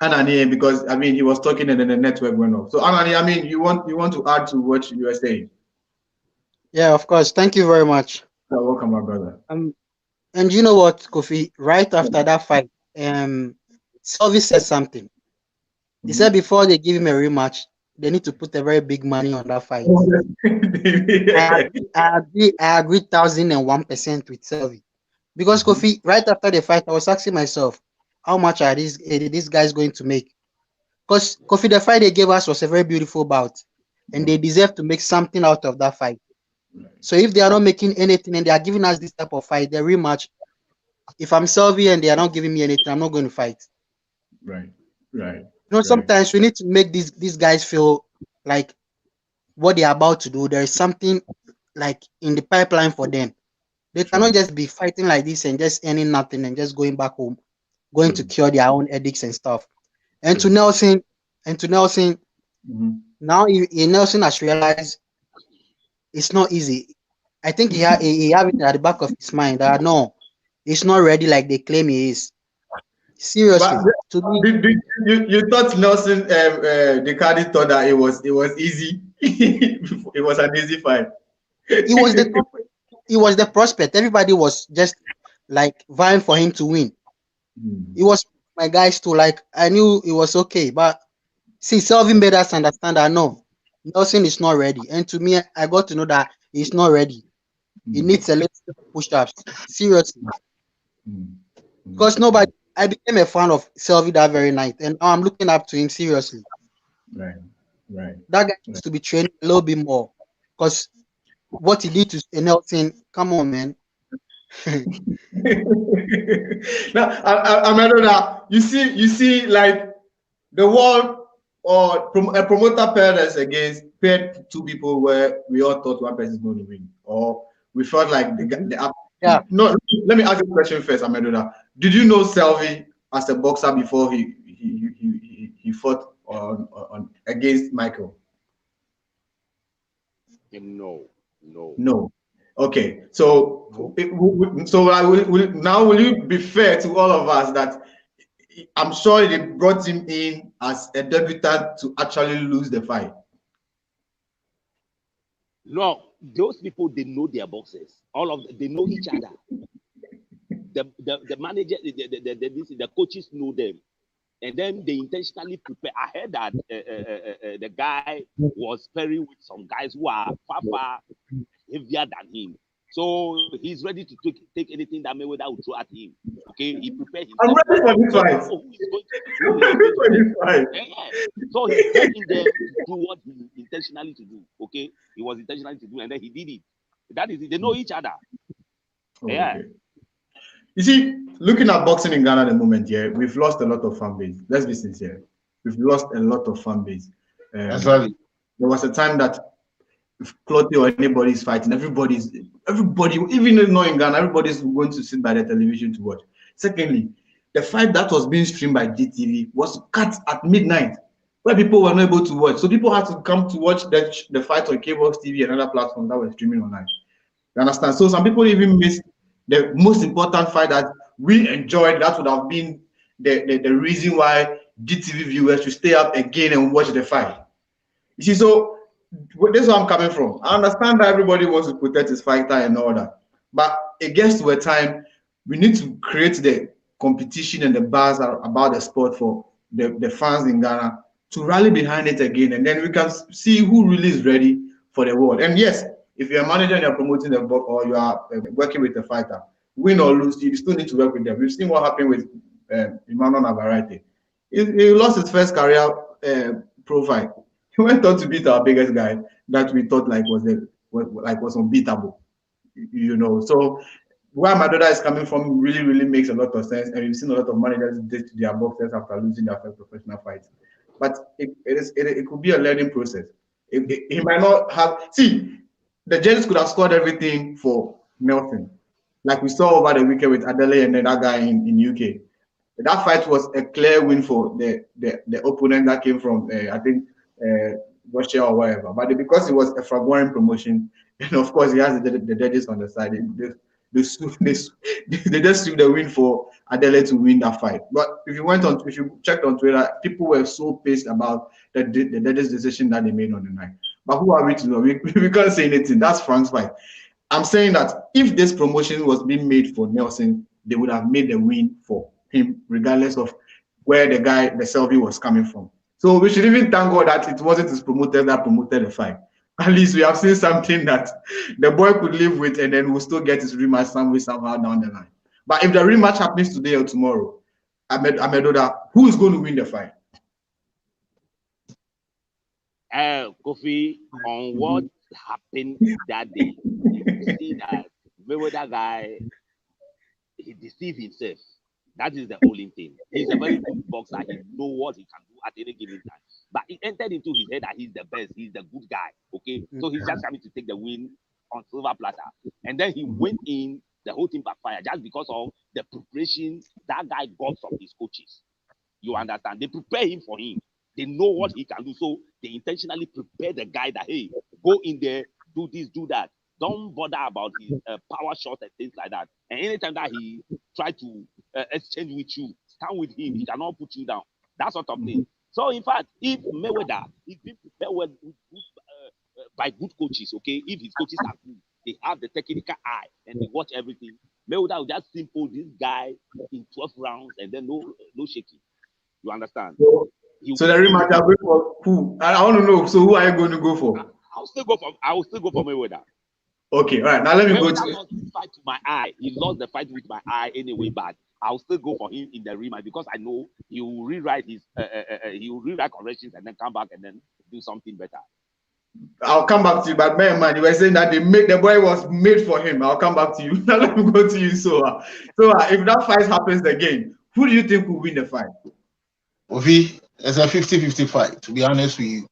Anani, because I mean he was talking and then the network went off. So Anani, I mean you want to add to what you were saying? Yeah, of course. Thank you very much. You're welcome, my brother. And you know what, Kofi? Right after that fight, Selvey said something. He said before they give him a rematch, they need to put a very big money on that fight. I agree 1001% with Selvey. Because Kofi, right after the fight, I was asking myself, how much are these guys going to make? Because Kofi, the fight they gave us was a very beautiful bout, and they deserve to make something out of that fight. So if they are not making anything and they are giving us this type of fight, the rematch, if I'm Selvey and they are not giving me anything, I'm not going to fight. Right. You know, sometimes we need to make these guys feel like what they are about to do, there is something like in the pipeline for them. They cannot just be fighting like this and just earning nothing and just going back home, going to cure their own addicts and stuff. And to Nelson, now Nelson has realized it's not easy. I think he have it at the back of his mind that no, he's not ready like they claim he is. Seriously, you thought Nelson, the Cardi thought that it was easy. It was an easy fight. It was the prospect. Everybody was just like vying for him to win. It was my guys too. Like I knew it was okay, but see, Selvey made us understand that no, Nelson is not ready. And to me, I got to know that he's not ready. He needs a little push-ups. Seriously, because I became a fan of Selvey that very night, and now I'm looking up to him seriously. Right. That guy needs to be trained a little bit more, because what he did to Nelson, come on, man. Now, Amedoda, you see, like the world or a promoter paired two people where we all thought one person is going to win, or we felt like yeah. No, let me ask you a question first, Amedoda. Did you know Selvey as a boxer before he fought on against Michael? No. Okay, so will you be fair to all of us that I'm sure they brought him in as a debutant to actually lose the fight? No, those people, they know their boxers. All of them, they know each other. The manager, the coaches know them, and then they intentionally prepare. I heard that the guy was pairing with some guys who are far heavier than him. So he's ready to take anything that Mayweather will throw at him. Okay, he prepared himself. I'm ready for this fight. I'm ready for this fight. So he went in there to do what he intentionally to do. Okay, he was intentionally to do, and then he did it. That is it. They know each other. Okay. Yeah. You see, looking at boxing in Ghana at the moment, yeah, we've lost a lot of fan base. Let's be sincere. We've lost a lot of fan base. Exactly. There was a time that if Cloty or anybody is fighting, everybody, even though in Ghana, everybody's going to sit by the television to watch. Secondly, the fight that was being streamed by GTV was cut at midnight, where people were not able to watch. So people had to come to watch the fight on Kboxtv and other platforms that were streaming online. You understand? So some people even missed the most important fight that we enjoyed. That would have been the reason why GTV viewers should stay up again and watch the fight. You see, so this is where I'm coming from. I understand that everybody wants to protect his fighter and all that, but it gets to a time we need to create the competition and the buzz about the sport for the fans in Ghana to rally behind it again, and then we can see who really is ready for the world. And yes, if you're a manager and you're promoting the book or you are working with a fighter, win or lose, you still need to work with them. We've seen what happened with Emmanuel Navarrete. He lost his first career profile. He went on to beat our biggest guy that we thought was unbeatable, you know. So where Amedoda is coming from really makes a lot of sense, and we've seen a lot of managers ditch their boxers after losing their first professional fight. But it could be a learning process. He might not have the judges could have scored everything for Nelson, like we saw over the weekend with Adele and then that guy in UK. That fight was a clear win for the opponent that came from I think Russia or whatever. But because it was a February promotion, and of course he has the judges on the side, they just took the win for Adele to win that fight. But if you checked on Twitter, people were so pissed about the judges' decision that they made on the night. But who are we to know? We can't say anything. That's Frank's fight. I'm saying that if this promotion was being made for Nelson, they would have made the win for him, regardless of where the Selvi was coming from. So we should even thank God that it wasn't his promoter that promoted the fight. At least we have seen something that the boy could live with, and then we'll still get his rematch somehow down the line. But if the rematch happens today or tomorrow, Amedoda, who is going to win the fight? Kofi, on what happened that day, you see that Mayweather guy, he deceived himself. That is the only thing. He's a very good boxer. He knows what he can do at any given time. But it entered into his head that he's the best. He's the good guy. Okay, so he's just coming to take the win on silver platter, and then he went in. The whole thing backfired just because of the preparation that guy got from his coaches. You understand? They prepare him for him. They know what he can do, so they intentionally prepare the guy that, hey, go in there, do this, do that. Don't bother about his power shots and things like that. And anytime that he try to exchange with you, stand with him. He cannot put you down. That sort of thing. So, in fact, if Mayweather is being prepared well by good coaches, okay, if his coaches are good, they have the technical eye and they watch everything, Mayweather will just simple this guy in 12 rounds and then no shaking. You understand? So the rematch are going for who? I want to know. So who are you going to go for? I will still go for Mayweather. Okay, all right. Now let me go to lost the fight to my eye. He lost the fight with my eye anyway, but I'll still go for him in the rematch because I know he will rewrite corrections and then come back and then do something better. I'll come back to you, but man, you were saying that the boy was made for him. I'll come back to you. Now let me go to you, Sowah. So if that fight happens again, who do you think will win the fight? Kofi, it's a 50-50 fight, to be honest with you.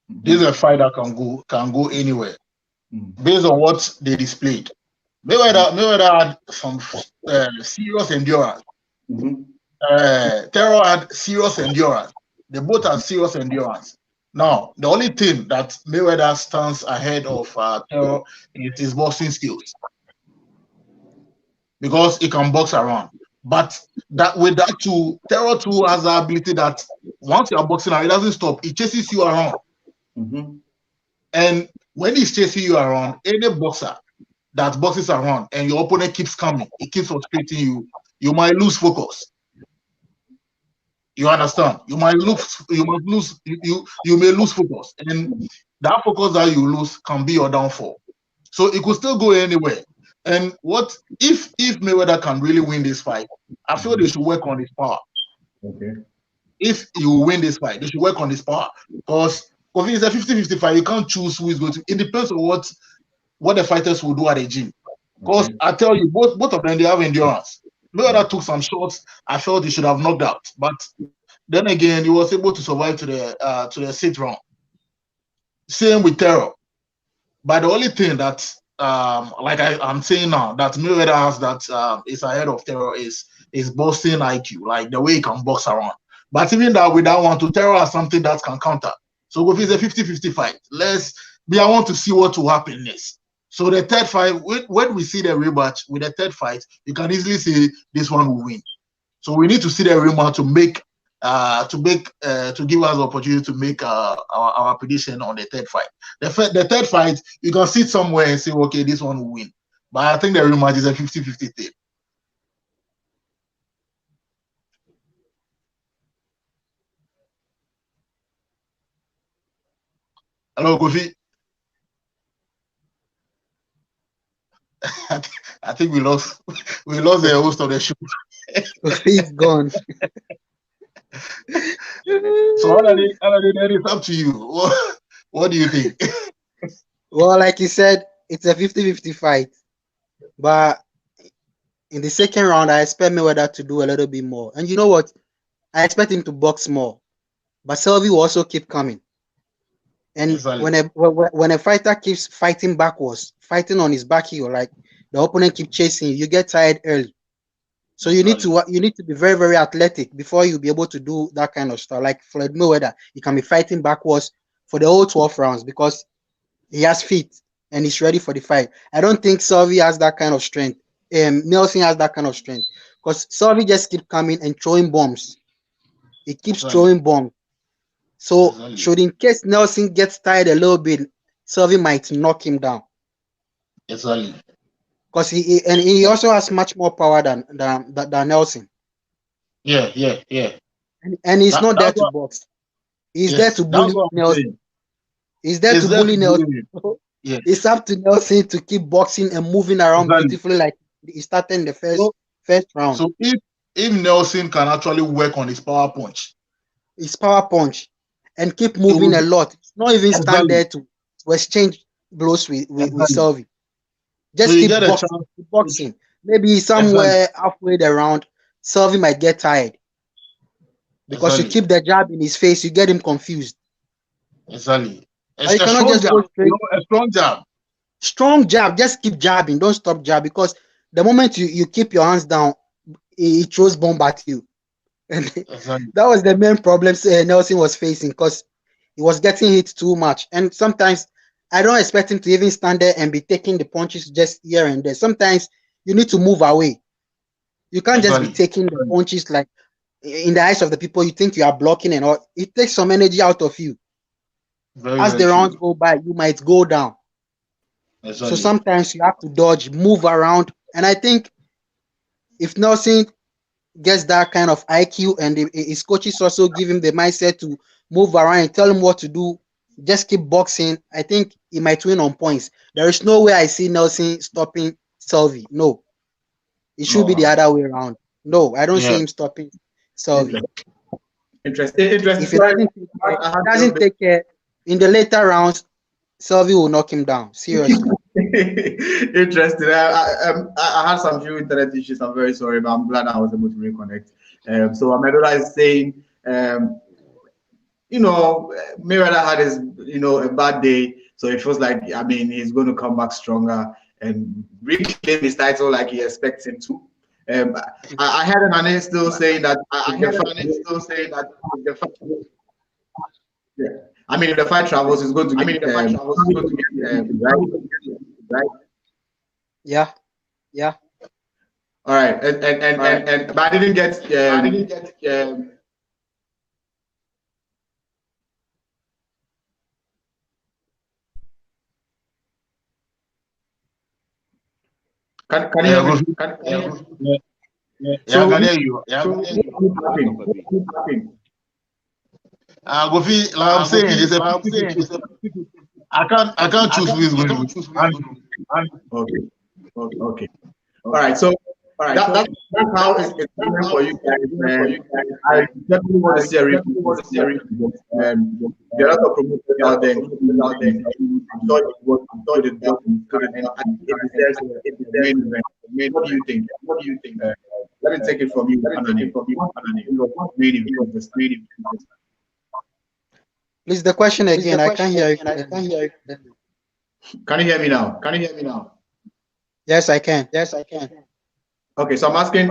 This is a fight that can go anywhere. Based on what they displayed. Mayweather had some serious endurance. Terror had serious endurance. They both have serious endurance. Now, the only thing that Mayweather stands ahead of Terror is his boxing skills. Because he can box around. But with that too, Terror too has the ability that once you're boxing and he doesn't stop, he chases you around. And And when he's chasing you around, any boxer that boxes around and your opponent keeps coming, it keeps frustrating you, you might lose focus. You understand? You might lose, you may lose focus. And that focus that you lose can be your downfall. So it could still go anywhere. And what if Mayweather can really win this fight, I feel they should work on his power. Okay. If you win this fight, they should work on his power. Because it's a 50-50 fight. You can't choose who is going to. It depends on what the fighters will do at the gym. Because I tell you, both of them, they have endurance. Mayweather took some shots. I felt he should have knocked out. But then again, he was able to survive to the sixth round. Same with Terror. But the only thing that, like I'm saying now, that Mayweather has that is ahead of Terror is boxing IQ, like the way he can box around. But even that, with that one, to Terror has something that can counter. So if it's a 50-50 fight, I want to see what will happen next. So the third fight, when we see the rematch with the third fight, you can easily say this one will win. So we need to see the rematch to give us the opportunity to make our prediction on the third fight. The third fight, you can sit somewhere and say, okay, this one will win. But I think the rematch is a 50-50 thing. Hello, Kofi. I think we lost the host of the show. He's gone. So it's up to you. What do you think? Well, like you said, it's a 50-50 fight. But in the second round, I expect Mayweather to do a little bit more. And you know what? I expect him to box more. But Sylvie will also keep coming. And exactly. when a fighter keeps fighting backwards, fighting on his back heel, like the opponent keep chasing you get tired early. So you need to be very, very athletic before you'll be able to do that kind of stuff. Like Floyd Mayweather, he can be fighting backwards for the whole 12 rounds because he has feet and he's ready for the fight. I don't think Sylvie has that kind of strength. Nelson has that kind of strength because Sylvie just keeps coming and throwing bombs. He keeps throwing bombs. So should in case Nelson gets tired a little bit, Sylvie might knock him down. Exactly. Because he also has much more power than Nelson. Yeah. And he's not there to box. He's there to bully Nelson. He's there to bully Nelson. Yes. It's up to Nelson to keep boxing and moving around beautifully like he started in the first round. So if Nelson can actually work on his power punch, and keep moving a lot, not even stand there to exchange blows with Sylvie. Just keep boxing. Maybe somewhere halfway around, Sylvie might get tired. Because you keep the jab in his face, you get him confused. Exactly. You cannot just go straight. A strong jab. Strong jab. Just keep jabbing. Don't stop jabbing. Because the moment you keep your hands down, he throws bomb at you. And that was the main problem Nelson was facing because he was getting hit too much. And sometimes I don't expect him to even stand there and be taking the punches just here and there. Sometimes you need to move away. You can't just be taking the punches like in the eyes of the people you think you are blocking and all. It takes some energy out of you. As the rounds go by, you might go down. So sometimes you have to dodge, move around. And I think if Nelson gets that kind of IQ and his coaches also give him the mindset to move around and tell him what to do, just keep boxing, I think he might win on points. There is no way I see Nelson stopping Sylvie. No. It should be the other way around. No, I don't see him stopping Sylvie. Interesting. If he doesn't take care in the later rounds, Sylvie will knock him down. Seriously. Interesting. I had some few internet issues. I'm very sorry, but I'm glad I was able to reconnect. So Amedoda is saying, Mayweather had his, a bad day. So it feels like, he's going to come back stronger and reclaim his title like he expects him to. I heard an analyst still saying that. If the fight travels, it's going to get. Right. Yeah. All right, and but I didn't get. Can you hear me? Yeah, I can hear you. Yeah, Kofi, like I'm saying, it's a I can't choose who is going to win. Okay. All right. So that's how it's going for you guys. I definitely want to see a replay. There are a lot of promoters out there. I'm sure it was the job and it deserves the main event. What do you think? Let me take it from you. Main event. Please, the question again. I can't hear you. Can you hear me now? Yes, I can. Okay, so I'm asking.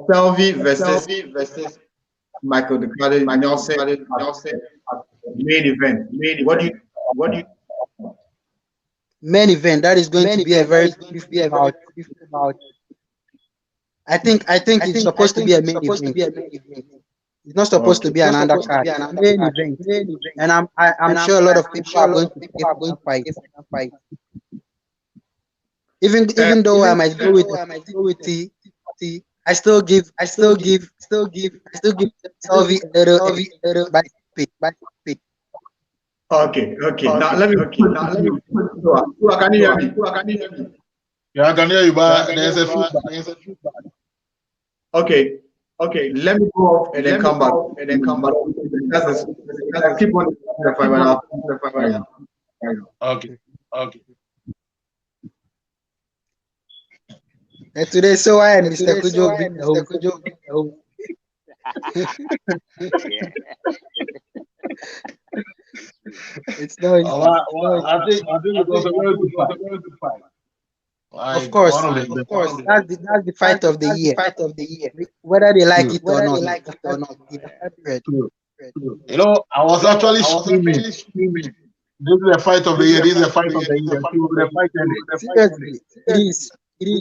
Selvi versus Michael the Nelson main event. What do you? Main event. That is going to be a very about. I think it's supposed to be a main event. It's not supposed to be an undercard. Main event. And I'm sure a lot of people are going to fight. Even though I might go with T, I still give Selvi a little by pick. Okay. Now let me. Sowah, can you hear me? Yeah, I can hear you, but there's a feedback. Okay. Let me go off and then come back. Keep on the 5.5. Okay. And today, Sowah and Mr. Cudjoe bring the home. It's no easy. I think it was a very good fight. Of course. That's the fight of the year. Whether they like it or not. True. You know, I was actually screaming. This is a fight of the year. Seriously, it is.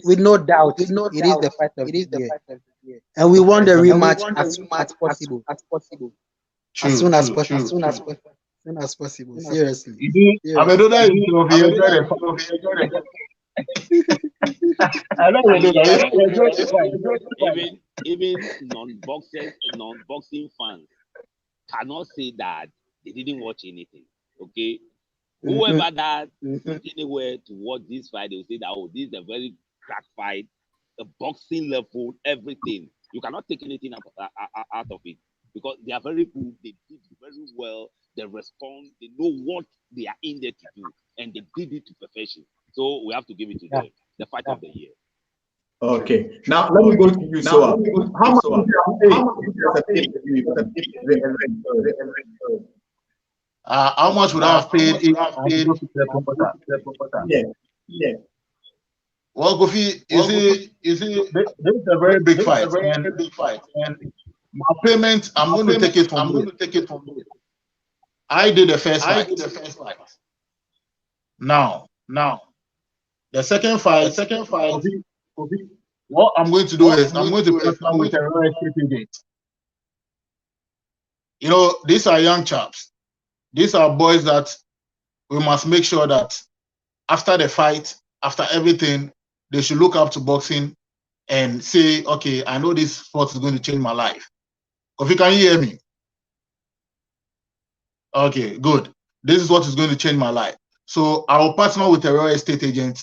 With no doubt, it is the fight of the year. And we want the rematch as soon as possible. As soon as possible. Seriously. Amedoda is even non-boxing fans cannot say that they didn't watch anything. Okay, whoever that anywhere to watch this fight, they will say that this is a very crack fight, the boxing level, everything. You cannot take anything out of it because they are very good. They did very well. They respond. They know what they are in there to do, and they did it to perfection. So we have to give it to them. The fight of the year. Okay. Now let me go to you, Sowah. How much how much would I have paid if I go to the promoter? Yeah. Well, Kofi, you see, this is a very big fight. And my payment, I'm going to take it from you. I did the first fight. Now, the second fight, Kofi, what I'm going to do is I'm going to partner with a real estate agent. You know, these are young chaps. These are boys that we must make sure that after the fight, after everything, they should look up to boxing and say, okay, I know this sport is going to change my life. Kofi, can you hear me? Okay, good. This is what is going to change my life. So I will partner with a real estate agent.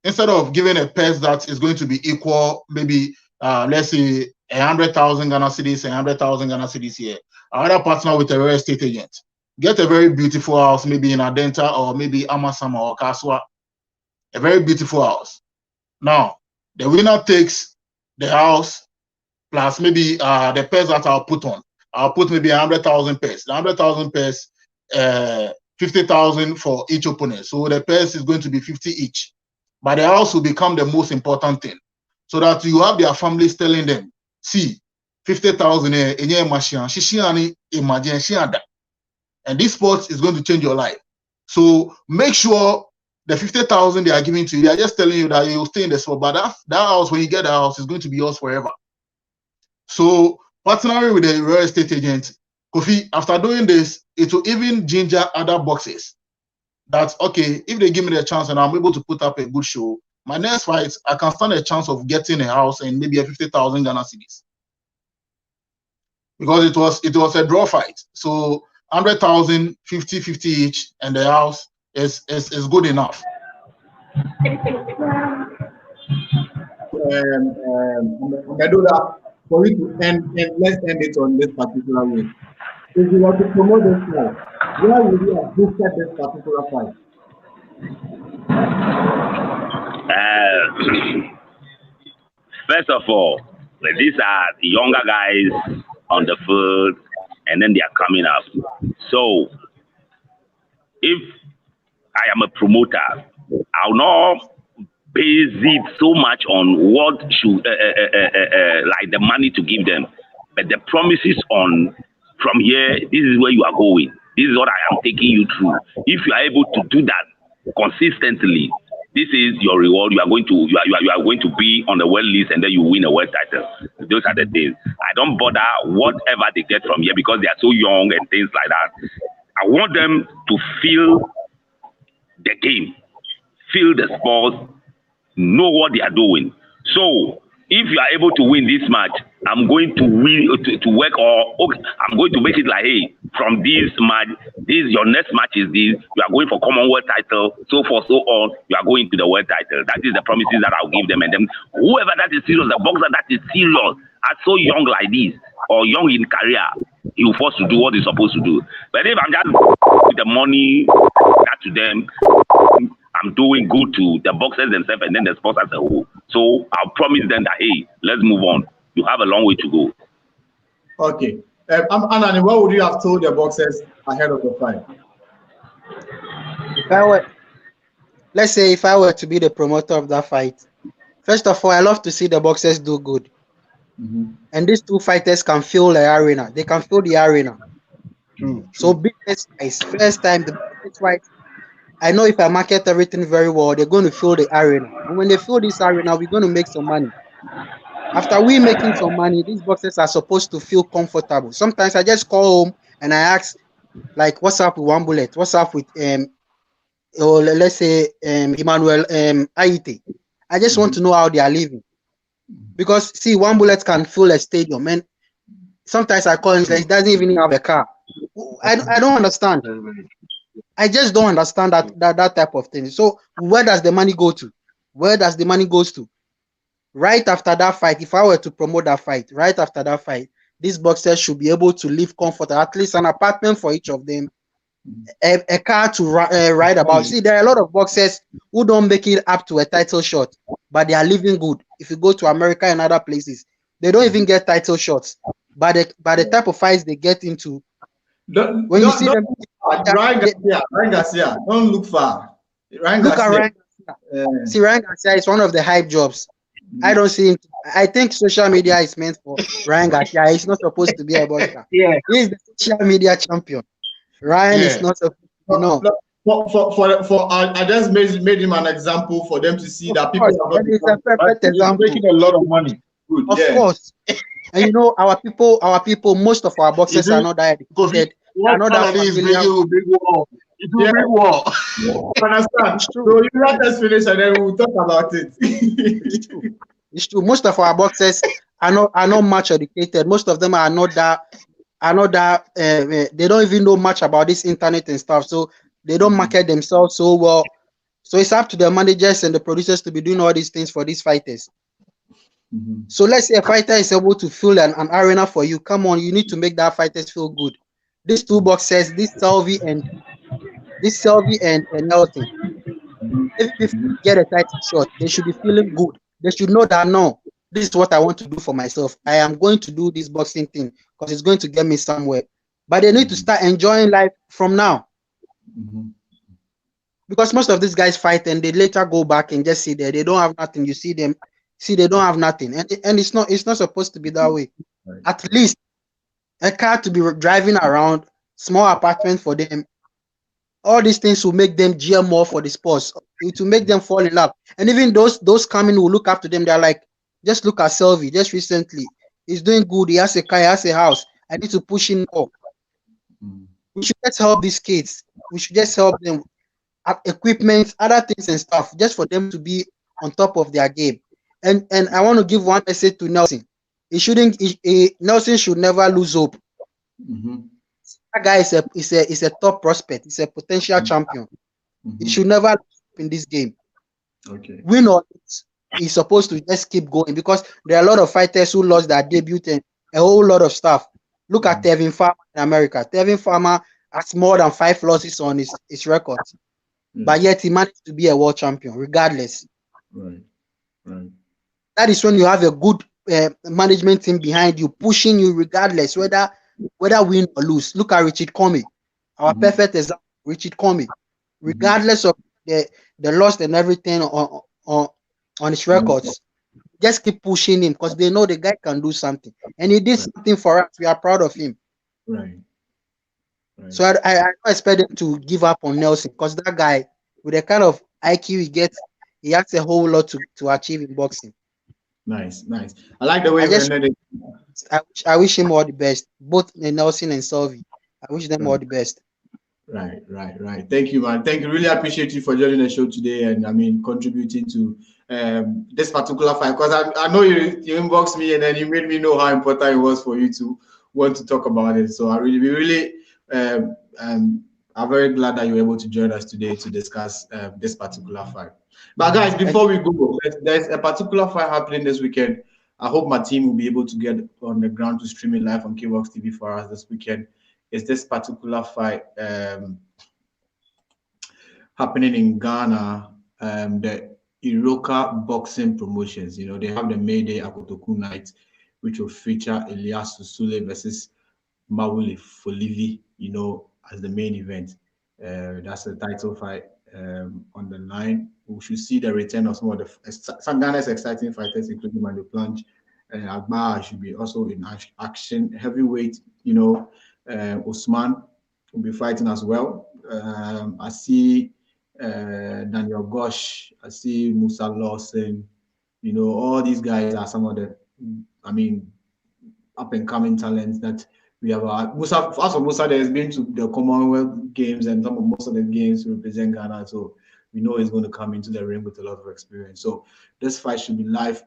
Instead of giving a purse that is going to be equal, maybe let's say 100,000 Ghana cedis, 100,000 Ghana cedis here, I rather partner with a real estate agent. Get a very beautiful house, maybe in Adenta or maybe Amasama or Kaswa. A very beautiful house. Now, the winner takes the house plus maybe the pairs that I'll put on. I'll put maybe 100,000 pairs. The 100,000 pairs, 50,000 for each opponent. So the pairs is going to be 50 each. But the house will become the most important thing. So that you have their families telling them, see, 50,000 and this sport is going to change your life. So make sure the 50,000 they are giving to you, they are just telling you that you will stay in the sport. But that house, when you get the house, is going to be yours forever. So partnering with a real estate agent, Kofi, after doing this, it will even ginger other boxes. That's okay. If they give me the chance and I'm able to put up a good show, my next fight, I can stand a chance of getting a house and maybe a 50,000 Ghana cedis. Because it was a draw fight. So 100,000, 50-50 each, and the house is good enough. Amedoda, for you to end, and let's end it on this particular way. If you want to promote this fight, where would you have boosted this particular fight? First of all, these are the younger guys on the field, and then they are coming up. So, if I am a promoter, I'll not base it so much on what should like the money to give them, but the promises on from here. This is where you are going. This is what I am taking you through. If you are able to do that consistently, this is your reward. You are going to be on the world list, and then you win a world title. Those are the things. I don't bother whatever they get from here because they are so young and things like that. I want them to feel the game, feel the sports, know what they are doing. So if you are able to win this match, I'm going to win to work, or okay, I'm going to make it like, hey, from this match, this your next match is this. You are going for Commonwealth title, so forth, so on. You are going to the world title. That is the promises that I'll give them, and then whoever that is serious, the boxer that is serious, are so young like this or young in career, he will force to do what he's supposed to do. But if I'm just with the money that to them, I'm doing good to the boxers themselves and then the sports as a whole. So I'll promise them that, hey, let's move on. You have a long way to go. Okay. Anani, what would you have told the boxers ahead of the fight? If I were, let's say, if I were to be the promoter of that fight, first of all, I love to see the boxers do good. And these two fighters can fill the arena. They can fill the arena. So business wise, first time the business wise, I know if I market everything very well, they're going to fill the arena. And when they fill this arena, we're going to make some money. After we making some money, these boxers are supposed to feel comfortable. Sometimes I just call home and I ask, like, what's up with One Bullet? What's up with or let's say Emmanuel Aite? I just want to know how they are living. Because see, One Bullet can fill a stadium, and sometimes I call him, he doesn't even have a car. I don't understand. I just don't understand that type of thing. So where does the money go to? Where does the money goes to? Right after that fight, if I were to promote that fight, right after that fight, these boxers should be able to live comfortable, at least an apartment for each of them, a car to ride about. See, there are a lot of boxers who don't make it up to a title shot, but they are living good. If you go to America and other places, they don't even get title shots. But the type of fights they get into, when you see them, Ryan Garcia, don't look far. Look at Ryan Garcia. See, Ryan Garcia is one of the hype jobs. I don't see him. I think social media is meant for Ryan Garcia. He's not supposed to be a boxer. He's the social media champion. Ryan is not supposed to, For I just made him an example for them to see that people are it's a perfect example. Making a lot of money. good. Of course. And you know, our people, most of our boxers are not that educated. Are not that big war. Big war. Understand? So you let us finish and then we'll talk about it. It's true. Most of our boxers are not much educated. Most of them are not that. They don't even know much about this internet and stuff. So they don't market themselves so well. So it's up to the managers and the producers to be doing all these things for these fighters. So let's say a fighter is able to fill an arena for you. Come on, you need to make that fighters feel good. These two boxers, this Sowah and Nelson, if you get a title shot, they should be feeling good. They should know that, no, this is what I want to do for myself. I am going to do this boxing thing because it's going to get me somewhere. But they need to start enjoying life from now. Because most of these guys fight and they later go back and just sit there. They don't have nothing. You see them, they don't have nothing. And it's not supposed to be that way. Right. At least a car to be driving around, small apartment for them. All these things will make them cheer more for the sports. It will make them fall in love. And even those coming who look up to them, they're like, just look at Sowah. Just recently, he's doing good. He has a car, he has a house. I need to push him more. We should just help these kids. We should just help them equipment, other things and stuff, just for them to be on top of their game. And I want to give one message to Nelson. Nelson should never lose hope. That guy is a top prospect. He's a potential champion. He should never lose hope in this game. Okay. Win or lose, he's supposed to just keep going because there are a lot of fighters who lost their debut and a whole lot of stuff. Look at Tevin Farmer in America. Tevin Farmer has more than 5 losses on his record, but yet he managed to be a world champion regardless. Right. That is when you have a good management team behind you, pushing you regardless, whether win or lose. Look at Richard Comey, our perfect example. Richard Comey, regardless of the loss and everything on his records, just keep pushing him because they know the guy can do something, and he did something for us. We are proud of him. Right. So I don't expect him to give up on Nelson because that guy, with the kind of IQ he gets, he has a whole lot to achieve in boxing. Nice. I like the way you ended it. I wish him all the best, both Nelson and Sowah. I wish them all the best. Right. Thank you, man. Thank you. Really appreciate you for joining the show today and contributing to this particular fight because I know you inboxed me and then you made me know how important it was for you to want to talk about it. So we really I'm very glad that you were able to join us today to discuss this particular fight. But guys, before we go, there's a particular fight happening this weekend. I hope my team will be able to get on the ground to stream it live on Kboxtv for us this weekend. It's this particular fight happening in Ghana, the Iroka Boxing Promotions. You know, they have the Mayday Akotoku night, which will feature Elias Susule versus Mawuli Folivi, as the main event. That's the title fight on the line. We should see the return of some of some Ghana's exciting fighters, including Manu Planche. Agba should be also in action. Heavyweight, Usman will be fighting as well. I see Daniel Gosh. I see Musa Lawson. All these guys are some of the, up and coming talents that we have. Musa, as for Musa, there's been to the Commonwealth Games and most of the games to represent Ghana. So we know he's going to come into the ring with a lot of experience. So this fight should be live,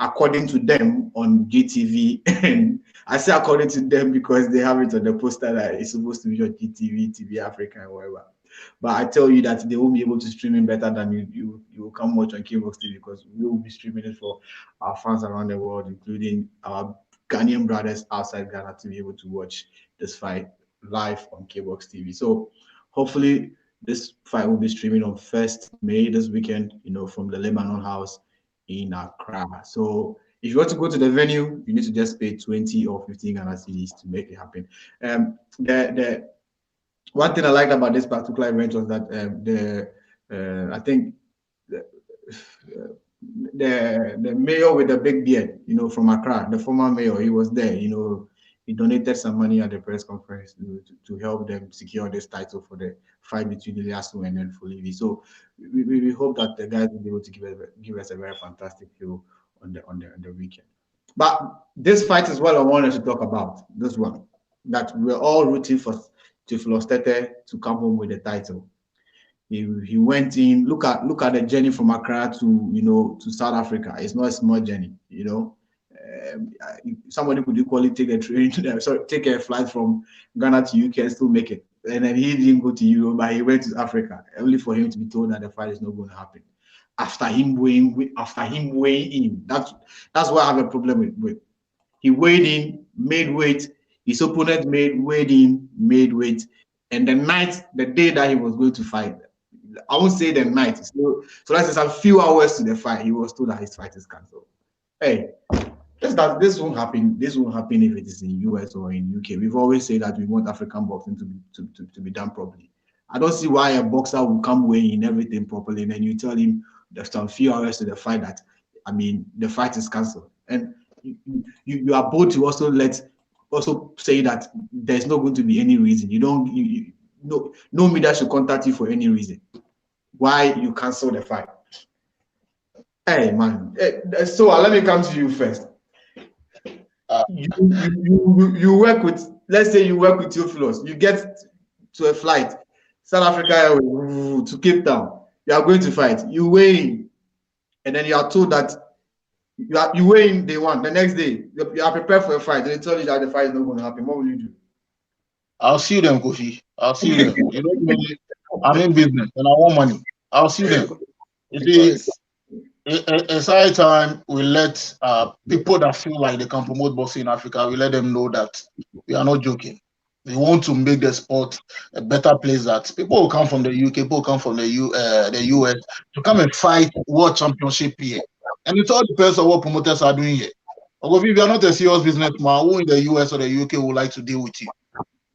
according to them, on GTV. And I say according to them because they have it on the poster that it's supposed to be on GTV, TV Africa, and whatever. But I tell you that they will be able to stream it better than you will come watch on Kboxtv because we will be streaming it for our fans around the world, including our Ghanaian brothers outside Ghana, to be able to watch this fight live on Kboxtv. So hopefully this fight will be streaming on 1st May this weekend, from the Lebanon House in Accra. So if you want to go to the venue, you need to just pay 20 or 15 Ghana cedis to make it happen. The one thing I liked about this particular event was that I think the mayor with the big beard, from Accra, the former mayor, he was there. He donated some money at the press conference to help them secure this title for the fight between Iliasu and then Folivi. So we hope that the guys will be able to give us a very fantastic show on the weekend. But this fight is what I wanted to talk about. This one that we're all rooting for Tiflos Tete to come home with the title. He went in. Look at the journey from Accra to South Africa. It's not a small journey. Somebody could equally take a flight from Ghana to UK and still make it. And then he didn't go to Europe, but he went to Africa, only for him to be told that the fight is not going to happen. After him weighing in, that's what I have a problem with. He weighed in, made weight. His opponent weighed in, made weight. And the day that he was going to fight, I won't say the night. So that's just a few hours to the fight. He was told that his fight is cancelled. Hey, this won't happen. This won't happen if it is in US or in UK. We've always said that we want African boxing to be done properly. I don't see why a boxer will come weighing everything properly and then you tell him there's some few hours to the fight that the fight is cancelled. And you are bold to also say that there's not going to be any reason. No media should contact you for any reason why you cancel the fight. Hey man, so let me come to you first. You work with, let's say you work with Tiflos. You get to a flight, South Africa to Cape Town. You are going to fight. You weigh in, and then you are told that you weigh in day one, the next day you are prepared for a fight, and they tell you that the fight is not going to happen, what will you do? I'll sue them, Kofi. I'll sue them. You know me, I'm in business and I want money. I'll sue them. You see, it's high time we let people that feel like they can promote boxing in Africa, we let them know that we are not joking. We want to make the sport a better place, that people will come from the UK, people will come from the US to come and fight World Championship here. And it all depends on what promoters are doing here. Because if you are not a serious businessman, who in the US or the UK would like to deal with you?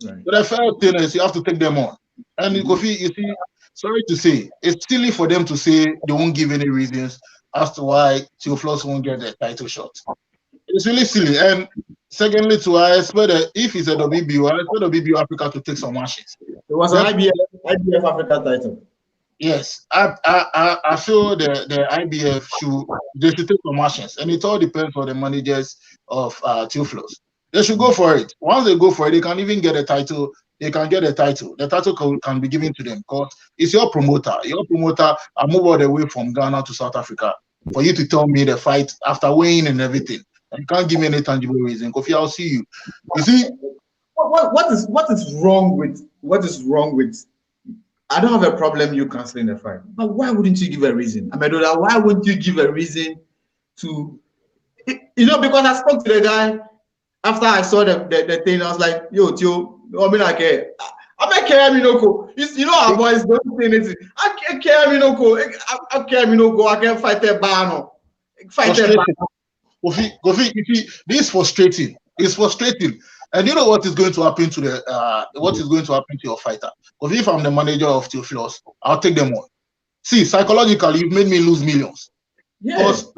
Right. But the fair thing is you have to take them on. And Kofi, you see, sorry to say, it's silly for them to say they won't give any reasons as to why Theophilus won't get the title shot. It's really silly. And secondly, I expect that if it's a WBO, I expect WBO Africa to take some matches. It was an IBF Africa title. Yes, I feel the IBF should take some matches, and it all depends on the managers of Theophilus. They should go for it. Once they go for it, they can even get a title. They can get a title. The title can be given to them because it's your promoter. Your promoter, I move all the way from Ghana to South Africa for you to tell me the fight after weighing and everything. And you can't give me any tangible reason. Kofi, I'll see you. You see, what is wrong with? I don't have a problem you canceling the fight, but why wouldn't you give a reason? Amedoda, why wouldn't you give a reason to? Because I spoke to the guy after I saw the thing. I was like, yo, Tio, I mean, I care. I don't care, Minoko. Our boys don't say anything. I can't care, Minoko. I care, Minoko. I can't fight a ban. Fight a ban. Kofi, you see, this is frustrating. It's frustrating. And you know what is going to happen to your fighter? Because if I'm the manager of Theophilus, I'll take them on. See, psychologically, you've made me lose millions. Yeah. Because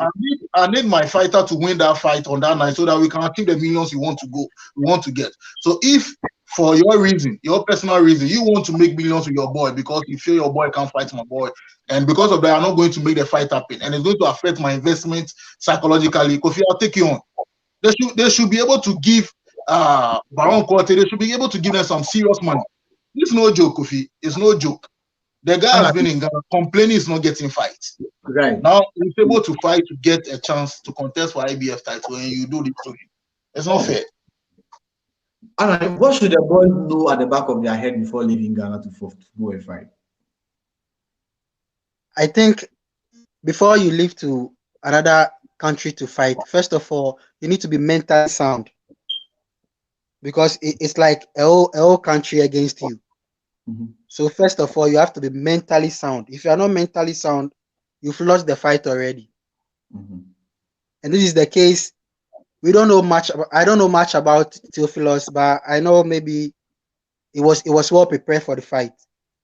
I need my fighter to win that fight on that night so that we can achieve the millions we want to get. So if for your reason, your personal reason, you want to make millions with your boy because you feel your boy can't fight my boy, and because of that, I'm not going to make the fight happen, and it's going to affect my investment psychologically, Kofi, I'll take you on. They should be able to give Baron Corte, they should be able to give them some serious money. It's no joke, Kofi. It's no joke. The guy has been in Ghana complaining he's not getting fights. Right. Now he's able to fight to get a chance to contest for IBF title, and you do this to him. It's not fair. And what should the boys know at the back of their head before leaving Ghana to go and fight? I think before you leave to another country to fight, first of all, you need to be mentally sound, because it's like a whole country against you. Mm-hmm. So first of all, you have to be mentally sound. If you are not mentally sound, you've lost the fight already. Mm-hmm. And this is the case. We don't know much. I don't know much about Theophilus, but I know maybe it was well prepared for the fight.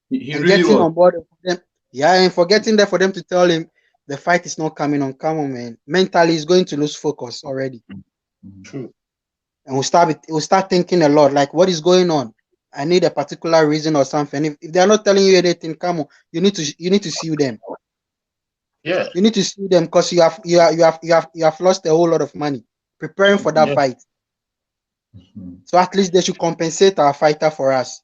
He really was. On board with them, yeah, and forgetting that for them to tell him the fight is not coming on. Come on, man. Mentally, he's going to lose focus already. True. And we'll start thinking a lot, like, what is going on? I need a particular reason or something. If they're not telling you anything, come on, you need to sue them. Yeah. You need to sue them because you have lost a whole lot of money preparing for that fight. Mm-hmm. So at least they should compensate our fighter for us.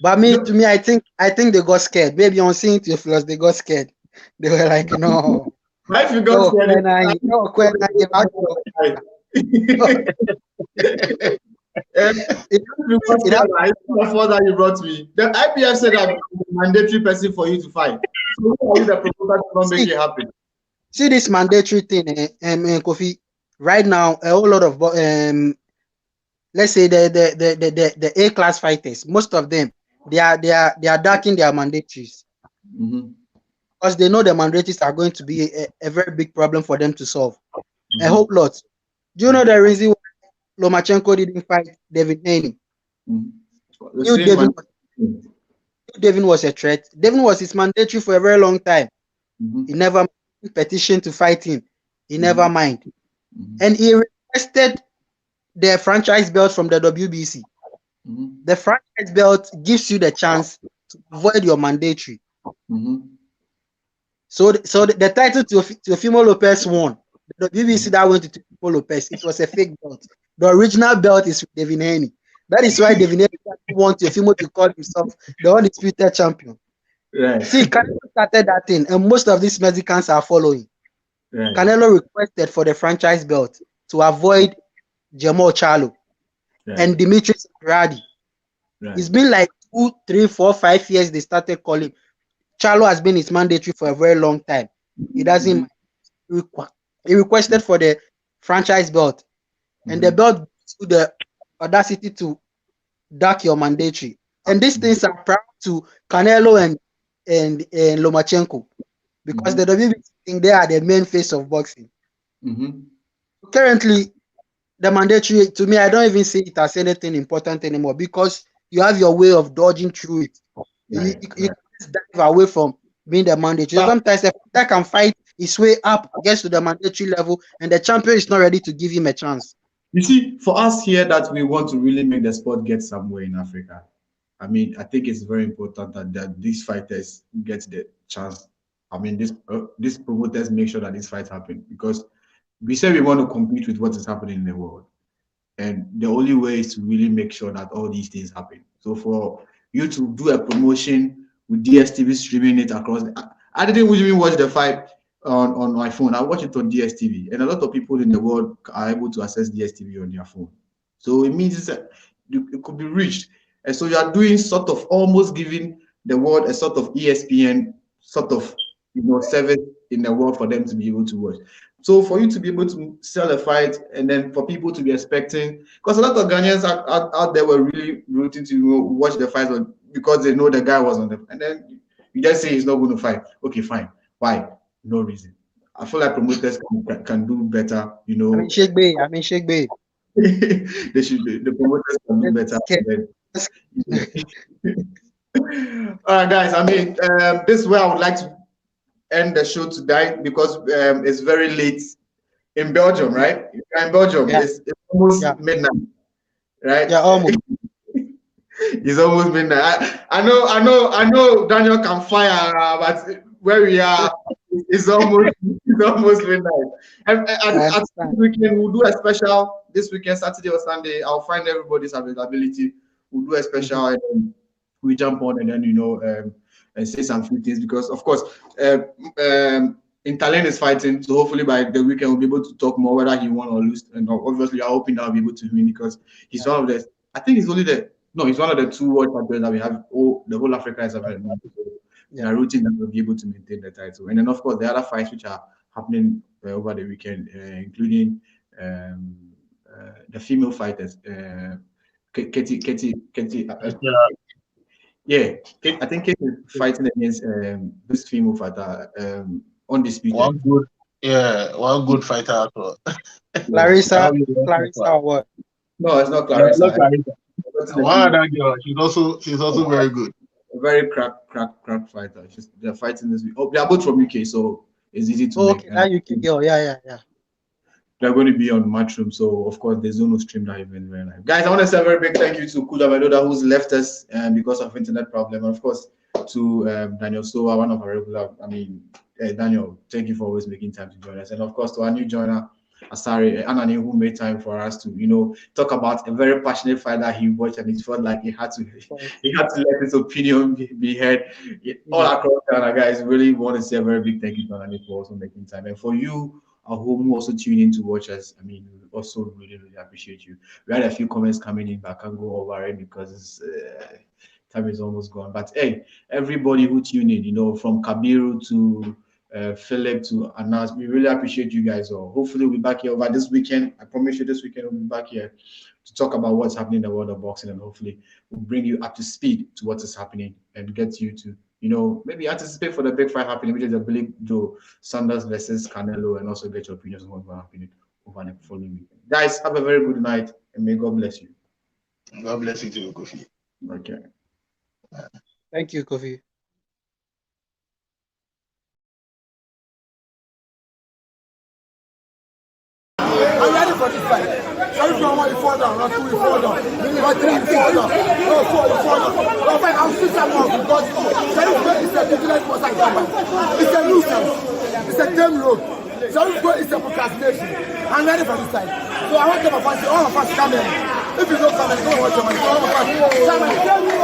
But to me, I think they got scared. Maybe on seeing Theophilus, they got scared. They were like, no. If you got scared, I that you brought me. The IPF said that it's a mandatory person for you to fight. So how are you the promoter to not make it happen? See this mandatory thing, Kofi. Right now, a whole lot of let's say the A-class fighters, most of them they are ducking their mandatories. Mm-hmm. Because they know the mandatories are going to be a very big problem for them to solve. Mm-hmm. A whole lot. Do you know the reason why Lomachenko didn't fight Devin Haney? Mm-hmm. Devin was a threat. Devin was his mandatory for a very long time. Mm-hmm. He never petitioned to fight him. He never mind. Mm-hmm. And he requested the franchise belt from the WBC. Mm-hmm. The franchise belt gives you the chance to avoid your mandatory. Mm-hmm. So the title to Teofimo Lopez won. The WBC that went to Teofimo Lopez, it was a fake belt. The original belt is Devin Haney. That is why Devin Haney wants Teofimo to call himself the undisputed champion. Right. See, Canelo started that thing, and most of these Mexicans are following. Right. Canelo requested for the franchise belt to avoid Jamal Charlo and Demetrius Andrade. Right. It's been like 2, 3, 4, 5 years they started calling. Charlo has been his mandatory for a very long time. He doesn't. He requested for the franchise belt, and the belt gives you the audacity to duck your mandatory. And these things are proud to Canelo and Lomachenko, because the WWE think they are the main face of boxing. Currently, the mandatory, to me, I don't even see it as anything important anymore, because you have your way of dodging through it. You can't dive away from being the mandatory. So sometimes a fighter can fight his way up, gets to the mandatory level, and the champion is not ready to give him a chance. You see, for us here that we want to really make the sport get somewhere in Africa, I mean, I think it's very important that these fighters get the chance. I mean, these promoters make sure that these fights happen, because we say we want to compete with what is happening in the world. And the only way is to really make sure that all these things happen. So for you to do a promotion with DSTV streaming it across, I didn't even watch the fight on my phone. I watched it on DSTV, and a lot of people in the world are able to access DSTV on their phone. So it means it could be reached. And so you are doing sort of almost giving the world a sort of ESPN sort of service in the world for them to be able to watch. So for you to be able to sell a fight, and then for people to be expecting, because a lot of Ghanaians out there were really rooting to watch the fight because they know the guy was on them, and then you just say he's not going to fight. Okay, fine. Why? No reason. I feel like promoters can do better. I mean, Sheikh Bey. They should. The promoters can do better. All right, guys. I mean, this is where I would like to end the show today, because it's very late in Belgium, right? If you're in Belgium, it's almost midnight, right? Yeah, almost. It's almost midnight. I know Daniel can fire, but where we are, it's almost midnight. And this weekend we'll do a special. This weekend, Saturday or Sunday, I'll find everybody's availability. We'll do a special, and then we jump on, and then and say some few things, because of course Intalen is fighting, so hopefully by the weekend we'll be able to talk more whether he won or lose. And obviously I'm hoping that I'll be able to win, because he's one of the, I think he's only he's one of the 2 world champions that we have. The whole Africa is available. They are rooting that we'll be able to maintain the title. And then of course the other fights which are happening over the weekend, including the female fighters, Katie. Yeah, I think Kate is fighting against this female fighter, undisputed. One good fighter. Clarissa or what? No, it's not Clarissa. Wow, that girl. She's also very good. A very crack fighter. They're fighting this week. Oh, they are both from UK, so it's easy to make. Okay, that UK girl. Yeah. They're going to be on Matchroom, so of course there's no stream that event very live. Guys, I want to say a very big thank you to Amedoda, who's left us because of internet problem, and of course to Daniel Sowah, one of our regular. I mean, Daniel, thank you for always making time to join us, and of course to our new joiner, Asari Anani, who made time for us to talk about a very passionate fight that he watched, and it felt like he had to let his opinion be heard all across Ghana. Guys, really want to say a very big thank you to Anani for also making time, and for you at home who also tune in to watch us. I mean, we also really appreciate you. We had a few comments coming in, but I can't go over it because time is almost gone. But hey, everybody who tuned in, from Kabiru to Philip to Anas, we really appreciate you guys all. Hopefully we'll be back here over this weekend. I promise you this weekend we'll be back here to talk about what's happening in the world of boxing, and hopefully we'll bring you up to speed to what is happening and get you to maybe anticipate for the big fight happening, which is the Billy Joe Sanders versus Canelo, and also get your opinions on what's happening over the following weekend. Guys, have a very good night, and may God bless you. God bless you too, Kofi. Okay. Thank you, Kofi. I'm ready for this fight. So if you want to fall down, not 2 we fall down, not 3 we fall down, no 4 we fall down. No fight, I'll switch them off because it's a vigilant for side combat. It's a nuisance. It's a damn road. So it's a procrastination. I'm ready for this fight. So I want them to all of us come in. If you don't come in, don't watch them. All of us come in.